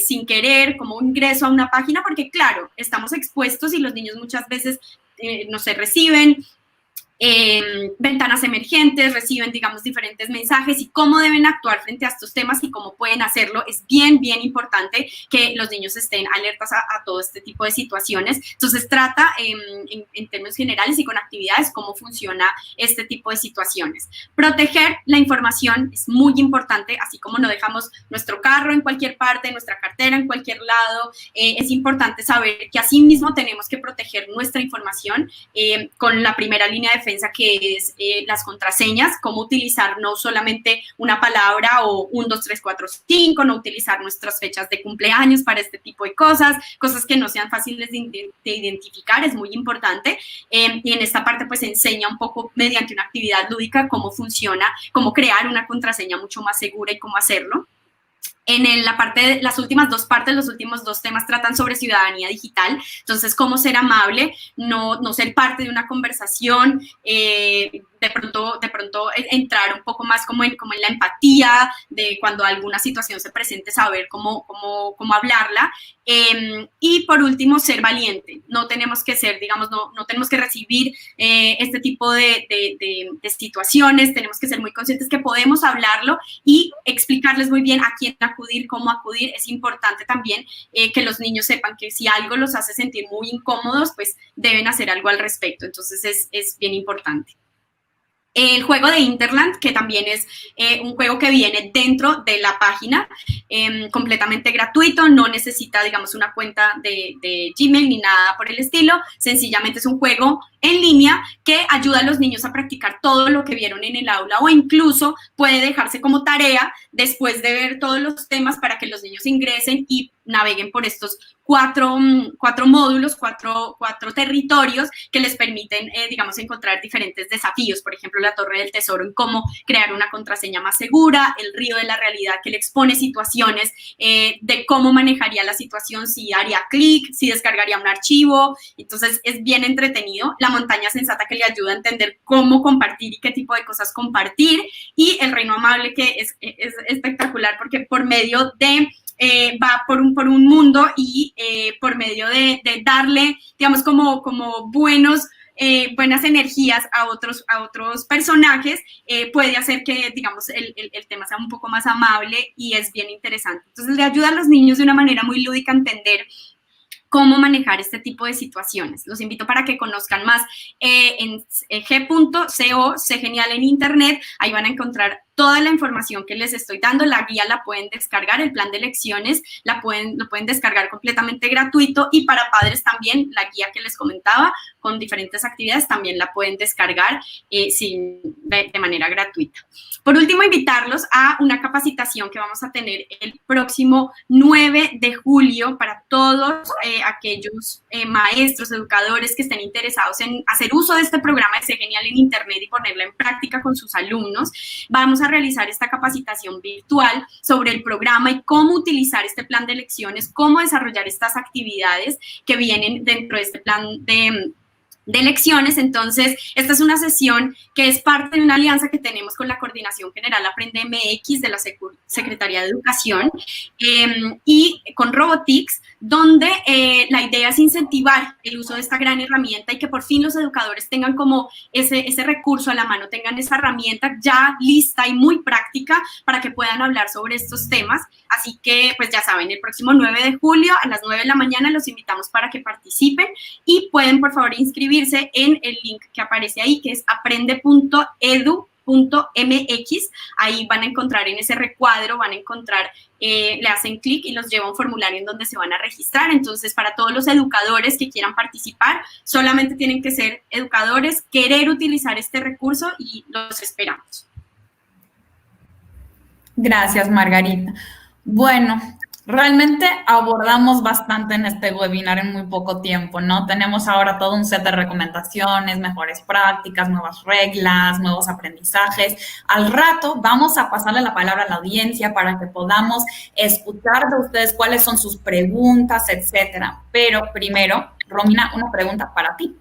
sin querer, cómo ingreso a una página, porque claro, estamos expuestos y los niños muchas veces no se reciben ventanas emergentes, reciben, digamos, diferentes mensajes y cómo deben actuar frente a estos temas y cómo pueden hacerlo. Es bien, bien importante que los niños estén alertas a todo este tipo de situaciones. Entonces, trata en términos generales y con actividades cómo funciona este tipo de situaciones. Proteger la información es muy importante, así como no dejamos nuestro carro en cualquier parte, nuestra cartera en cualquier lado. Es importante saber que así mismo tenemos que proteger nuestra información con la primera línea de defensa, que es las contraseñas, cómo utilizar no solamente una palabra o 1, 2, 3, 4, 5, no utilizar nuestras fechas de cumpleaños para este tipo de cosas que no sean fáciles de identificar, es muy importante. Y en esta parte pues enseña un poco mediante una actividad lúdica cómo funciona, cómo crear una contraseña mucho más segura y cómo hacerlo. En la parte, las últimas dos partes, los últimos dos temas tratan sobre ciudadanía digital, entonces cómo ser amable, no ser parte de una conversación, de pronto entrar un poco más como en la empatía de cuando alguna situación se presente, saber cómo hablarla. Y por último, ser valiente. No tenemos que ser, digamos, no tenemos que recibir este tipo de situaciones, tenemos que ser muy conscientes que podemos hablarlo y explicarles muy bien a quién acudir, cómo acudir. Es importante también que los niños sepan que si algo los hace sentir muy incómodos, pues deben hacer algo al respecto. Entonces es bien importante. El juego de Interland, que también es un juego que viene dentro de la página, completamente gratuito, no necesita, digamos, una cuenta de Gmail ni nada por el estilo, sencillamente es un juego en línea que ayuda a los niños a practicar todo lo que vieron en el aula o incluso puede dejarse como tarea después de ver todos los temas para que los niños ingresen y naveguen por estos cuatro módulos, cuatro territorios que les permiten, digamos, encontrar diferentes desafíos. Por ejemplo, la Torre del Tesoro en cómo crear una contraseña más segura, el Río de la Realidad que le expone situaciones de cómo manejaría la situación, si haría clic, si descargaría un archivo. Entonces, es bien entretenido. La Montaña Sensata que le ayuda a entender cómo compartir y qué tipo de cosas compartir. Y el Reino Amable que es espectacular porque por medio de va por un mundo y por medio de darle, digamos, como buenas energías a otros personajes, puede hacer que, digamos, el tema sea un poco más amable y es bien interesante. Entonces, le ayuda a los niños de una manera muy lúdica a entender cómo manejar este tipo de situaciones. Los invito para que conozcan más en g.co, Sé Genial en Internet. Ahí van a encontrar toda la información que les estoy dando. La guía la pueden descargar, el plan de lecciones lo pueden descargar completamente gratuito y para padres también la guía que les comentaba con diferentes actividades también la pueden descargar de manera gratuita. Por último, invitarlos a una capacitación que vamos a tener el próximo 9 de julio para todos aquellos maestros, educadores que estén interesados en hacer uso de este programa de Sé Genial en Internet y ponerlo en práctica con sus alumnos. Vamos a realizar esta capacitación virtual sobre el programa y cómo utilizar este plan de lecciones, cómo desarrollar estas actividades que vienen dentro de este plan de lecciones. Entonces, esta es una sesión que es parte de una alianza que tenemos con la Coordinación General Aprende MX de la Secretaría de Educación y con Robotics, donde la idea es incentivar el uso de esta gran herramienta y que por fin los educadores tengan como ese recurso a la mano, tengan esa herramienta ya lista y muy práctica para que puedan hablar sobre estos temas. Así que, pues ya saben, el próximo 9 de julio a las 9 de la mañana los invitamos para que participen y pueden, por favor, inscribirse en el link que aparece ahí, que es aprende.edu.mx. Ahí van a encontrar en ese recuadro, van a encontrar le hacen clic y los lleva a un formulario en donde se van a registrar. Entonces, para todos los educadores que quieran participar, solamente tienen que ser educadores, querer utilizar este recurso y los esperamos. Gracias, Margarita. Bueno, realmente abordamos bastante en este webinar en muy poco tiempo, ¿no? Tenemos ahora todo un set de recomendaciones, mejores prácticas, nuevas reglas, nuevos aprendizajes. Al rato vamos a pasarle la palabra a la audiencia para que podamos escuchar de ustedes cuáles son sus preguntas, etcétera. Pero primero, Romina, una pregunta para ti.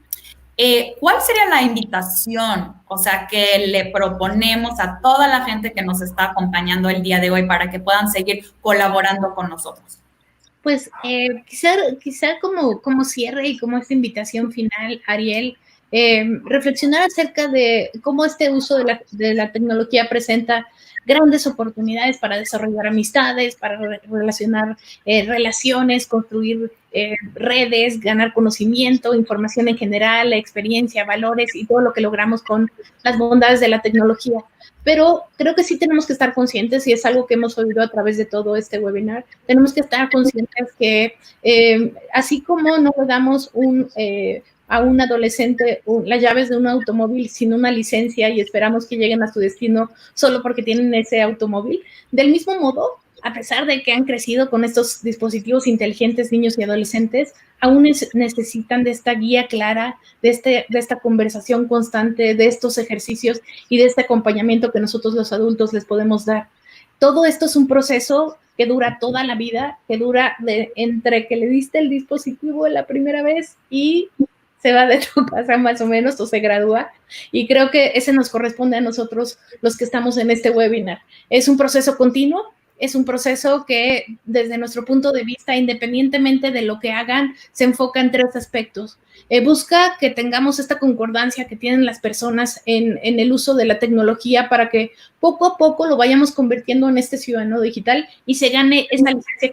¿Cuál sería la invitación, o sea, que le proponemos a toda la gente que nos está acompañando el día de hoy para que puedan seguir colaborando con nosotros? Pues quizá como cierre y como esta invitación final, Ariel, reflexionar acerca de cómo este uso de la tecnología presenta grandes oportunidades para desarrollar amistades, para relacionar relaciones, construir redes, ganar conocimiento, información en general, experiencia, valores y todo lo que logramos con las bondades de la tecnología. Pero creo que sí tenemos que estar conscientes, y es algo que hemos oído a través de todo este webinar, tenemos que estar conscientes que así como no le damos a un adolescente las llaves de un automóvil sin una licencia y esperamos que lleguen a su destino solo porque tienen ese automóvil, del mismo modo, a pesar de que han crecido con estos dispositivos inteligentes, niños y adolescentes, aún necesitan de esta guía clara, de esta conversación constante, de estos ejercicios y de este acompañamiento que nosotros los adultos les podemos dar. Todo esto es un proceso que dura toda la vida, que dura entre que le diste el dispositivo la primera vez y se va de tu casa más o menos o se gradúa, y creo que ese nos corresponde a nosotros los que estamos en este webinar. Es un proceso continuo, es un proceso que desde nuestro punto de vista, independientemente de lo que hagan, se enfoca en 3 aspectos. Busca que tengamos esta concordancia que tienen las personas en el uso de la tecnología para que poco a poco lo vayamos convirtiendo en este ciudadano digital y se gane esta licencia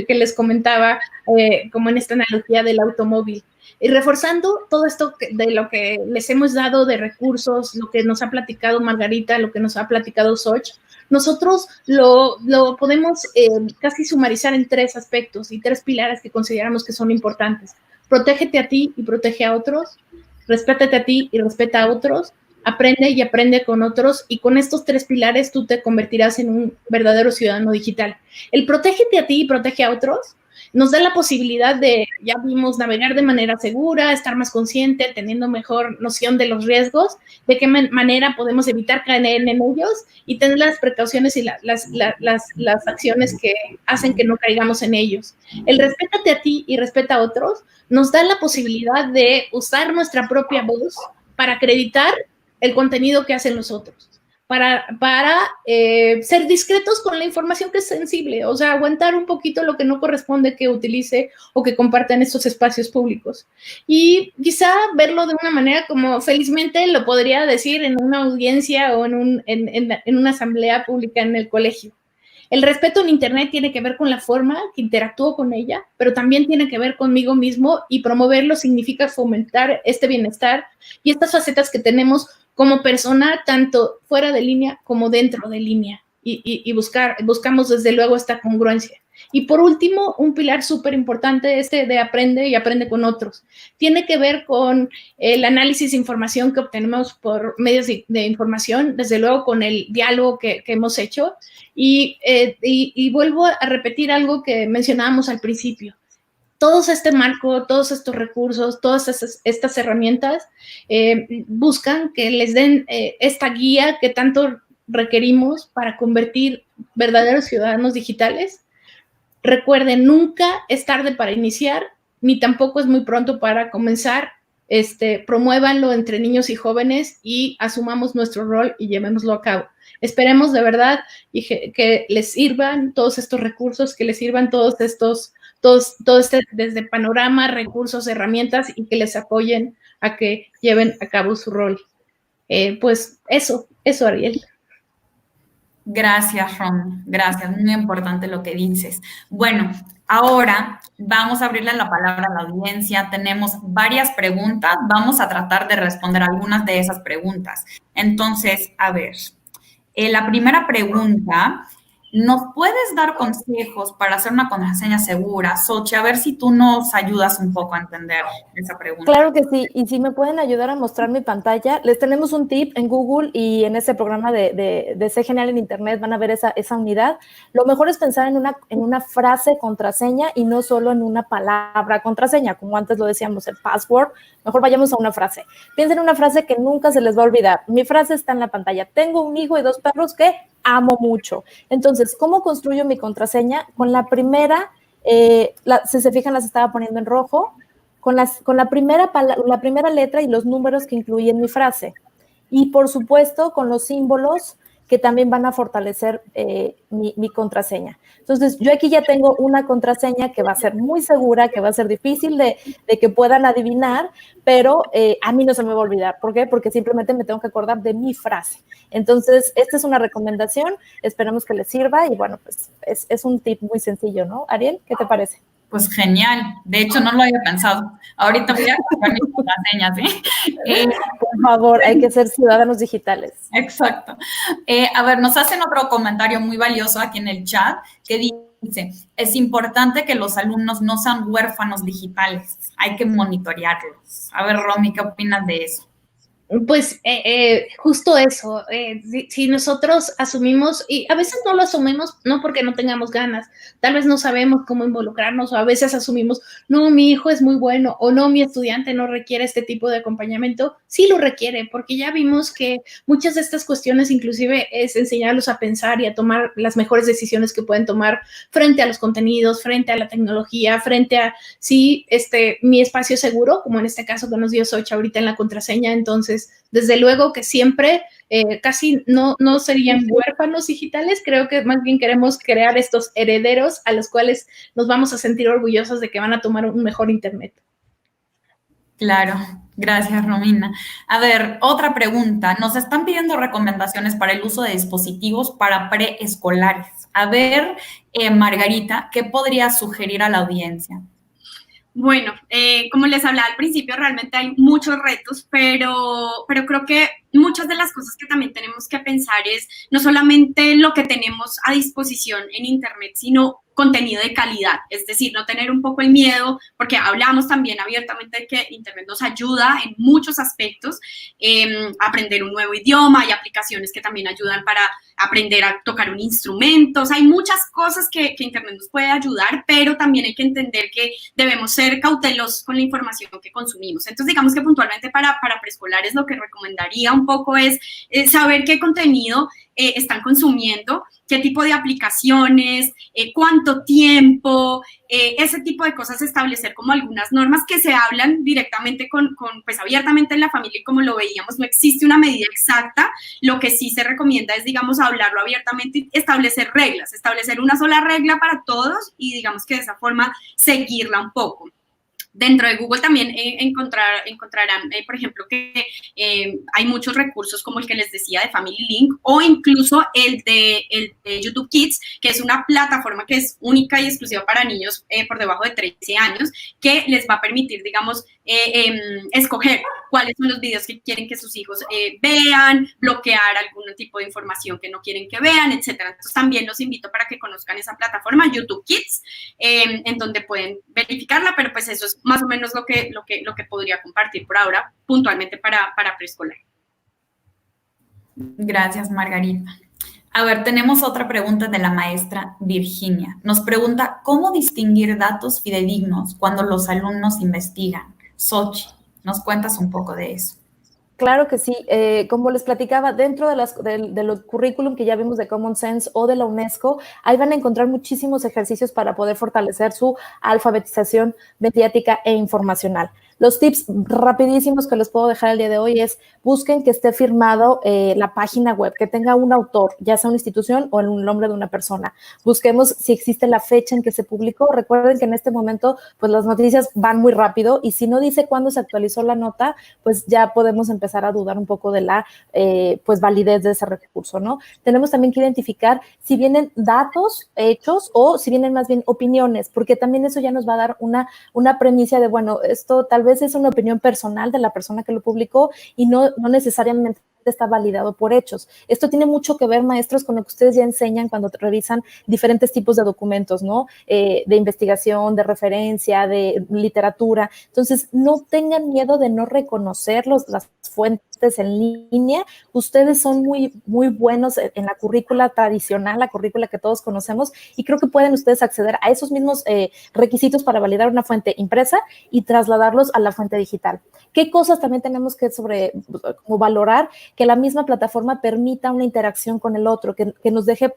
que les comentaba, como en esta analogía del automóvil. Y reforzando todo esto de lo que les hemos dado de recursos, lo que nos ha platicado Margarita, lo que nos ha platicado Xoch, nosotros lo podemos casi sumarizar en 3 aspectos y 3 pilares que consideramos que son importantes. Protégete a ti y protege a otros, respétate a ti y respeta a otros, aprende y aprende con otros, y con estos 3 pilares tú te convertirás en un verdadero ciudadano digital. El protégete a ti y protege a otros nos da la posibilidad de, ya vimos, navegar de manera segura, estar más consciente, teniendo mejor noción de los riesgos, de qué manera podemos evitar caer en ellos y tener las precauciones y las acciones que hacen que no caigamos en ellos. El respétate a ti y respeta a otros nos da la posibilidad de usar nuestra propia voz para acreditar el contenido que hacen los otros. Para ser discretos con la información que es sensible, o sea, aguantar un poquito lo que no corresponde que utilice o que comparta en estos espacios públicos. Y quizá verlo de una manera como felizmente lo podría decir en una audiencia o en una asamblea pública en el colegio. El respeto en Internet tiene que ver con la forma que interactúo con ella, pero también tiene que ver conmigo mismo, y promoverlo significa fomentar este bienestar y estas facetas que tenemos como persona, tanto fuera de línea como dentro de línea, y buscamos desde luego esta congruencia. Y por último, un pilar súper importante de aprende y aprende con otros. Tiene que ver con el análisis de información que obtenemos por medios de información, desde luego con el diálogo que hemos hecho, y vuelvo a repetir algo que mencionábamos al principio. Todo este marco, todos estos recursos, todas estas herramientas buscan que les den esta guía que tanto requerimos para convertir verdaderos ciudadanos digitales. Recuerden, nunca es tarde para iniciar, ni tampoco es muy pronto para comenzar. Promuévanlo entre niños y jóvenes y asumamos nuestro rol y llevémoslo a cabo. Esperemos de verdad que les sirvan todos estos recursos, que les sirvan todo desde panorama, recursos, herramientas, y que les apoyen a que lleven a cabo su rol. Pues eso, Ariel. Gracias, Ron. Gracias. Muy importante lo que dices. Bueno, ahora vamos a abrirle la palabra a la audiencia. Tenemos varias preguntas. Vamos a tratar de responder algunas de esas preguntas. Entonces, a ver, la primera pregunta ¿Nos puedes dar consejos para hacer una contraseña segura? Sochi, a ver si tú nos ayudas un poco a entender esa pregunta. Claro que sí, y si me pueden ayudar a mostrar mi pantalla, les tenemos un tip en Google y en ese programa de Sé Genial en Internet van a ver esa unidad. Lo mejor es pensar en una frase contraseña y no solo en una palabra contraseña, como antes lo decíamos, el password. Mejor vayamos a una frase. Piensen en una frase que nunca se les va a olvidar. Mi frase está en la pantalla. Tengo un hijo y 2 perros que amo mucho. Entonces, ¿cómo construyo mi contraseña? Con la primera, si se fijan, las estaba poniendo en rojo, con la primera letra y los números que incluí en mi frase. Y, por supuesto, con los símbolos que también van a fortalecer mi contraseña. Entonces, yo aquí ya tengo una contraseña que va a ser muy segura, que va a ser difícil de que puedan adivinar, pero a mí no se me va a olvidar. ¿Por qué? Porque simplemente me tengo que acordar de mi frase. Entonces, esta es una recomendación, esperamos que les sirva y bueno, pues es un tip muy sencillo, ¿no? Ariel, ¿qué te parece? Pues genial. De hecho, no lo había pensado. Ahorita voy a cambiar mis contraseñas, ¿sí? Por favor, hay que ser ciudadanos digitales. Exacto. A ver, nos hacen otro comentario muy valioso aquí en el chat que dice, es importante que los alumnos no sean huérfanos digitales. Hay que monitorearlos. A ver, Romy, ¿qué opinas de eso? Pues justo eso, si nosotros asumimos, y a veces no lo asumimos, no porque no tengamos ganas, tal vez no sabemos cómo involucrarnos, o a veces asumimos, no, mi hijo es muy bueno, o no, mi estudiante no requiere este tipo de acompañamiento, sí lo requiere, porque ya vimos que muchas de estas cuestiones inclusive es enseñarlos a pensar y a tomar las mejores decisiones que pueden tomar frente a los contenidos, frente a la tecnología, frente a, sí, mi espacio seguro, como en este caso que nos dio Socha ahorita en la contraseña, entonces, desde luego que siempre casi no serían huérfanos digitales, creo que más bien queremos crear estos herederos a los cuales nos vamos a sentir orgullosos de que van a tomar un mejor Internet. Claro, gracias, Romina. A ver, otra pregunta. Nos están pidiendo recomendaciones para el uso de dispositivos para preescolares. A ver, Margarita, ¿qué podría sugerir a la audiencia? Bueno, como les hablaba al principio, realmente hay muchos retos, pero creo que muchas de las cosas que también tenemos que pensar es no solamente lo que tenemos a disposición en Internet, sino contenido de calidad, es decir, no tener un poco el miedo, porque hablamos también abiertamente de que Internet nos ayuda en muchos aspectos, aprender un nuevo idioma, hay aplicaciones que también ayudan para aprender a tocar un instrumento, o sea, hay muchas cosas que Internet nos puede ayudar, pero también hay que entender que debemos ser cautelosos con la información que consumimos. Entonces, digamos que puntualmente para preescolares lo que recomendaría un poco es saber qué contenido están consumiendo, qué tipo de aplicaciones, cuánto tiempo, ese tipo de cosas, establecer como algunas normas que se hablan directamente pues abiertamente en la familia y como lo veíamos, no existe una medida exacta, lo que sí se recomienda es, digamos, hablarlo abiertamente y establecer reglas, establecer una sola regla para todos y digamos que de esa forma seguirla un poco. Dentro de Google también encontrarán, por ejemplo, que hay muchos recursos como el que les decía de Family Link o incluso el de YouTube Kids, que es una plataforma que es única y exclusiva para niños por debajo de 13 años, que les va a permitir, digamos, escoger cuáles son los videos que quieren que sus hijos vean, bloquear algún tipo de información que no quieren que vean, etcétera. Entonces también los invito para que conozcan esa plataforma, YouTube Kids, en donde pueden verificarla, pero pues eso es más o menos lo que podría compartir por ahora puntualmente para preescolar. Gracias, Margarita. A ver, tenemos otra pregunta de la maestra Virginia. Nos pregunta, ¿cómo distinguir datos fidedignos cuando los alumnos investigan? Sochi, ¿nos cuentas un poco de eso? Claro que sí. Como les platicaba, dentro de los currículum que ya vimos de Common Sense o de la UNESCO, ahí van a encontrar muchísimos ejercicios para poder fortalecer su alfabetización mediática e informacional. Los tips rapidísimos que les puedo dejar el día de hoy es busquen que esté firmado la página web, que tenga un autor, ya sea una institución o el nombre de una persona. Busquemos si existe la fecha en que se publicó. Recuerden que en este momento pues las noticias van muy rápido y si no dice cuándo se actualizó la nota, pues ya podemos empezar a dudar un poco de la pues validez de ese recurso, ¿no? Tenemos también que identificar si vienen datos, hechos o si vienen más bien opiniones, porque también eso ya nos va a dar una premisa de, bueno, esto tal vez es una opinión personal de la persona que lo publicó y no necesariamente está validado por hechos. Esto tiene mucho que ver, maestros, con lo que ustedes ya enseñan cuando revisan diferentes tipos de documentos, ¿no? De investigación, de referencia, de literatura. Entonces, no tengan miedo de no reconocer las fuentes en línea. Ustedes son muy, muy buenos en la currícula tradicional, la currícula que todos conocemos, y creo que pueden ustedes acceder a esos mismos requisitos para validar una fuente impresa y trasladarlos a la fuente digital. ¿Qué cosas también tenemos que como valorar? Que la misma plataforma permita una interacción con el otro, que nos deje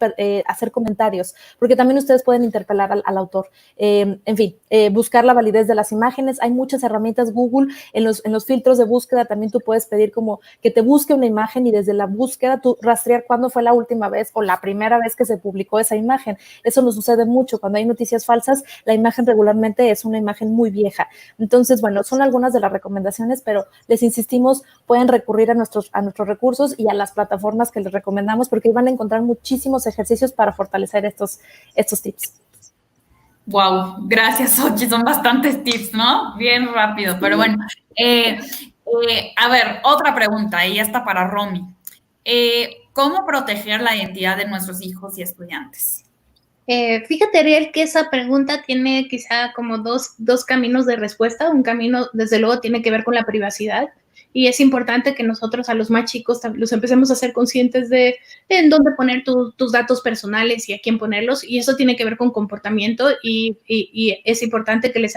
hacer comentarios, porque también ustedes pueden interpelar al autor. En fin, buscar la validez de las imágenes. Hay muchas herramientas. Google, en los filtros de búsqueda también tú puedes pedir como que te busque una imagen y desde la búsqueda tú rastrear cuándo fue la última vez o la primera vez que se publicó esa imagen. Eso nos sucede mucho. Cuando hay noticias falsas, la imagen regularmente es una imagen muy vieja. Entonces, bueno, son algunas de las recomendaciones, pero les insistimos, pueden recurrir a nuestros recursos y a las plataformas que les recomendamos, porque van a encontrar muchísimos ejercicios para fortalecer estos tips. Wow, gracias, Xochitl. Son bastantes tips, ¿no? Bien rápido, pero bueno. A ver, otra pregunta, y esta para Romy. ¿Cómo proteger la identidad de nuestros hijos y estudiantes? Fíjate, Ariel, que esa pregunta tiene quizá como dos caminos de respuesta. Un camino, desde luego, tiene que ver con la privacidad. Y es importante que nosotros a los más chicos los empecemos a ser conscientes de en dónde poner tus datos personales y a quién ponerlos. Y eso tiene que ver con comportamiento y es importante que les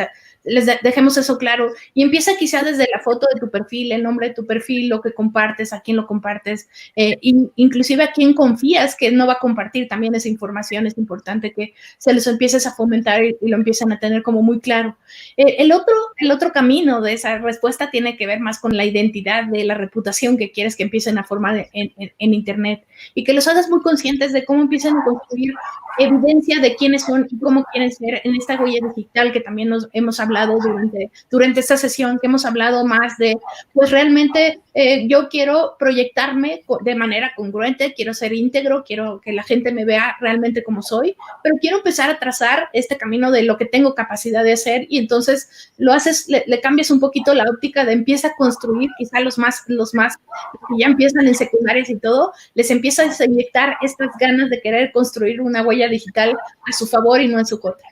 dejemos eso claro. Y empieza quizá desde la foto de tu perfil, el nombre de tu perfil, lo que compartes, a quién lo compartes, inclusive a quién confías que no va a compartir también esa información. Es importante que se les empieces a fomentar y lo empiecen a tener como muy claro. El otro camino de esa respuesta tiene que ver más con la identidad de la reputación que quieres que empiecen a formar en Internet y que los hagas muy conscientes de cómo empiezan a construir evidencia de quiénes son y cómo quieren ser en esta huella digital que también nos hemos hablado durante esta sesión, que hemos hablado más de, pues realmente yo quiero proyectarme de manera congruente, quiero ser íntegro, quiero que la gente me vea realmente como soy, pero quiero empezar a trazar este camino de lo que tengo capacidad de hacer y entonces lo haces, le cambias un poquito la óptica de empieza a construir, quizá los más que ya empiezan en secundarias y todo, les empieza a inyectar estas ganas de querer construir una huella digital a su favor y no en su contra.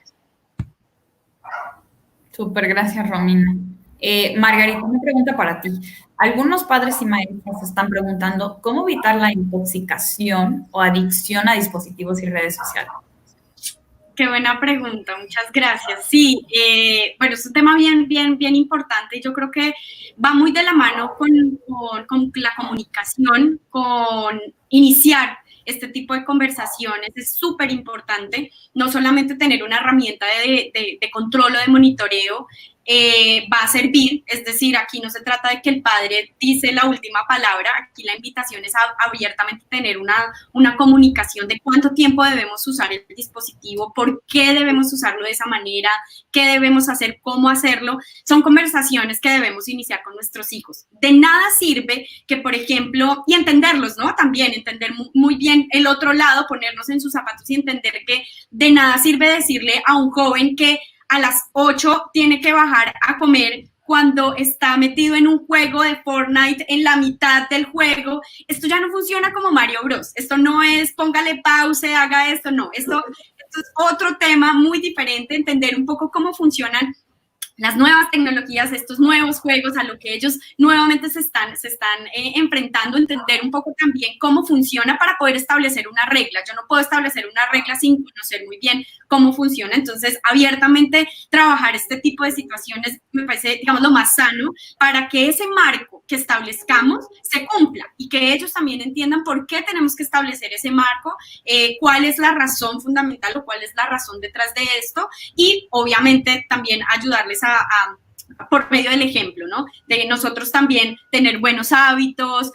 Súper, gracias, Romina. Margarita, una pregunta para ti. Algunos padres y maestros están preguntando cómo evitar la intoxicación o adicción a dispositivos y redes sociales. Qué buena pregunta, muchas gracias. Sí, bueno, es un tema bien importante. Yo creo que va muy de la mano con la comunicación, con iniciar este tipo de conversaciones. Es súper importante, no solamente tener una herramienta de control o de monitoreo, va a servir, es decir, aquí no se trata de que el padre dice la última palabra, aquí la invitación es a abiertamente tener una comunicación de cuánto tiempo debemos usar el dispositivo, por qué debemos usarlo de esa manera, qué debemos hacer, cómo hacerlo. Son conversaciones que debemos iniciar con nuestros hijos. De nada sirve que, por ejemplo, y entenderlos, ¿no? También entender muy bien el otro lado, ponernos en sus zapatos y entender que de nada sirve decirle a un joven que a las 8 tiene que bajar a comer cuando está metido en un juego de Fortnite en la mitad del juego. Esto ya no funciona como Mario Bros. Esto no es póngale pause, haga esto, no. Esto es otro tema muy diferente, entender un poco cómo funcionan las nuevas tecnologías, estos nuevos juegos a lo que ellos nuevamente se están enfrentando, entender un poco también cómo funciona para poder establecer una regla. Yo no puedo establecer una regla sin conocer muy bien cómo funciona, entonces abiertamente trabajar este tipo de situaciones me parece, digamos, lo más sano para que ese marco que establezcamos se cumpla y que ellos también entiendan por qué tenemos que establecer ese marco, cuál es la razón fundamental o cuál es la razón detrás de esto y obviamente también ayudarles por medio del ejemplo, ¿no? De nosotros también tener buenos hábitos,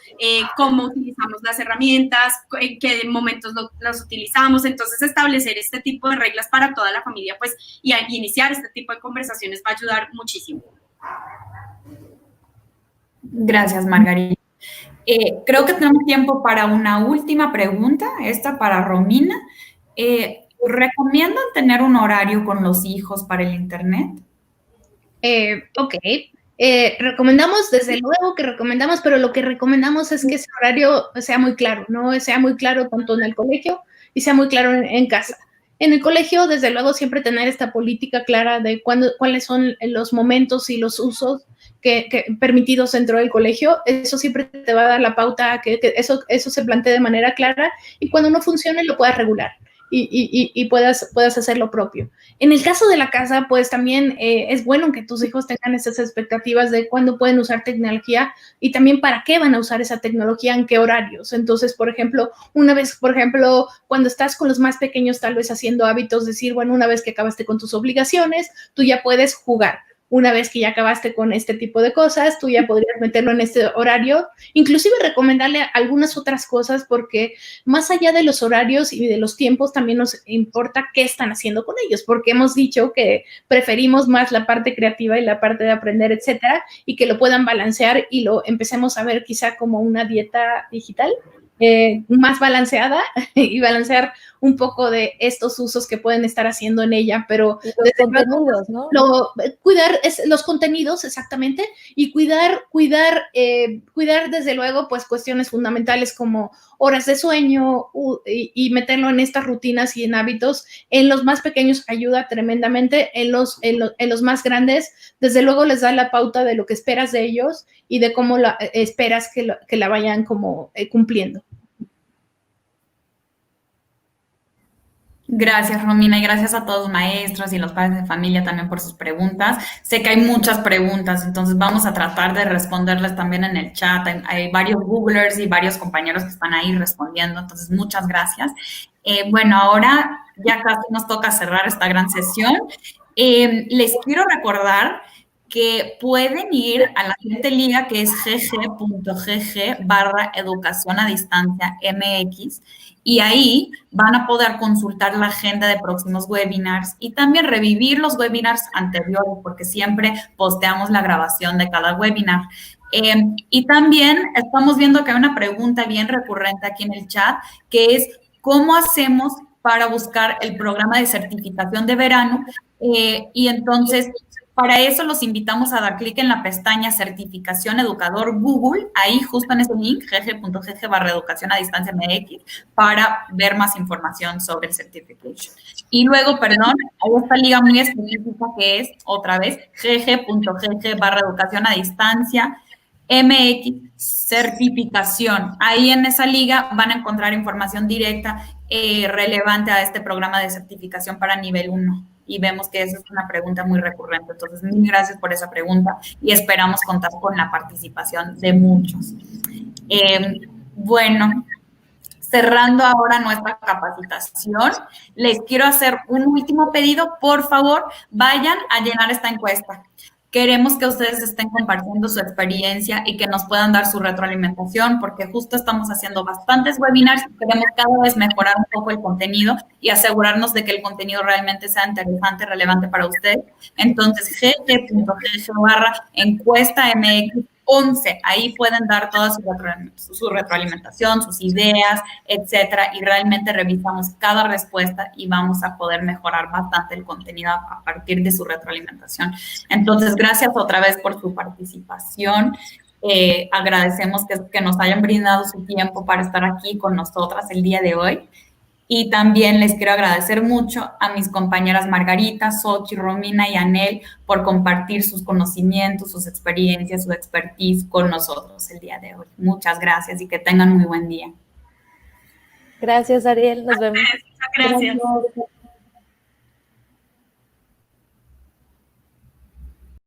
cómo utilizamos las herramientas, en qué momentos las utilizamos, entonces establecer este tipo de reglas para toda la familia, pues, y iniciar este tipo de conversaciones va a ayudar muchísimo. Gracias, Margarita. Creo que tenemos tiempo para una última pregunta, esta para Romina. ¿Recomiendan tener un horario con los hijos para el Internet? Ok. Recomendamos, desde luego que recomendamos, pero lo que recomendamos es que ese horario sea muy claro, ¿no? Sea muy claro tanto en el colegio y sea muy claro en casa. En el colegio, desde luego, siempre tener esta política clara de cuáles son los momentos y los usos que permitidos dentro del colegio. Eso siempre te va a dar la pauta a que eso se plantee de manera clara y cuando no funcione lo puedas regular y puedas hacer lo propio. En el caso de la casa, pues también es bueno que tus hijos tengan esas expectativas de cuándo pueden usar tecnología y también para qué van a usar esa tecnología, en qué horarios. Entonces, por ejemplo, cuando estás con los más pequeños, tal vez haciendo hábitos, decir, bueno, una vez que acabaste con tus obligaciones, tú ya puedes jugar. Una vez que ya acabaste con este tipo de cosas, tú ya podrías meterlo en este horario, inclusive recomendarle algunas otras cosas, porque más allá de los horarios y de los tiempos, también nos importa qué están haciendo con ellos, porque hemos dicho que preferimos más la parte creativa y la parte de aprender, etcétera, y que lo puedan balancear y lo empecemos a ver quizá como una dieta digital, más balanceada y balancear un poco de estos usos que pueden estar haciendo en ella, pero los contenidos, ¿no? Cuidar los contenidos, exactamente, y cuidar desde luego pues cuestiones fundamentales como horas de sueño y meterlo en estas rutinas y en hábitos. En los más pequeños ayuda tremendamente, en los más grandes desde luego les da la pauta de lo que esperas de ellos y de cómo esperas que la vayan como cumpliendo. Gracias, Romina, y gracias a todos los maestros y los padres de familia también por sus preguntas. Sé que hay muchas preguntas, entonces vamos a tratar de responderles también en el chat. Hay varios Googlers y varios compañeros que están ahí respondiendo, entonces muchas gracias. Bueno, ahora ya casi nos toca cerrar esta gran sesión. Les quiero recordar que pueden ir a la siguiente liga que es gg.gg/educación a distancia MX y ahí van a poder consultar la agenda de próximos webinars y también revivir los webinars anteriores porque siempre posteamos la grabación de cada webinar. Y también estamos viendo que hay una pregunta bien recurrente aquí en el chat que es ¿cómo hacemos para buscar el programa de certificación de verano? Y entonces, para eso los invitamos a dar clic en la pestaña Certificación Educador Google, ahí justo en ese link, gg.gg/educación a distancia MX, para ver más información sobre el certification. Y luego, perdón, hay esta liga muy específica que es, otra vez, gg.gg/educación a distancia MX certificación. Ahí en esa liga van a encontrar información directa relevante a este programa de certificación para nivel 1. Y vemos que esa es una pregunta muy recurrente. Entonces, mil gracias por esa pregunta y esperamos contar con la participación de muchos. Bueno, cerrando ahora nuestra capacitación, les quiero hacer un último pedido. Por favor, vayan a llenar esta encuesta. Queremos que ustedes estén compartiendo su experiencia y que nos puedan dar su retroalimentación, porque justo estamos haciendo bastantes webinars y queremos cada vez mejorar un poco el contenido y asegurarnos de que el contenido realmente sea interesante, relevante para ustedes. Entonces, gg.gg/encuesta MX 11, ahí pueden dar toda su retroalimentación, sus ideas, etcétera, y realmente revisamos cada respuesta y vamos a poder mejorar bastante el contenido a partir de su retroalimentación. Entonces, gracias otra vez por su participación. Agradecemos que nos hayan brindado su tiempo para estar aquí con nosotras el día de hoy. Y también les quiero agradecer mucho a mis compañeras Margarita, Sochi, Romina y Anel por compartir sus conocimientos, sus experiencias, su expertise con nosotros el día de hoy. Muchas gracias y que tengan muy buen día. Gracias, Ariel. Nos vemos. Gracias.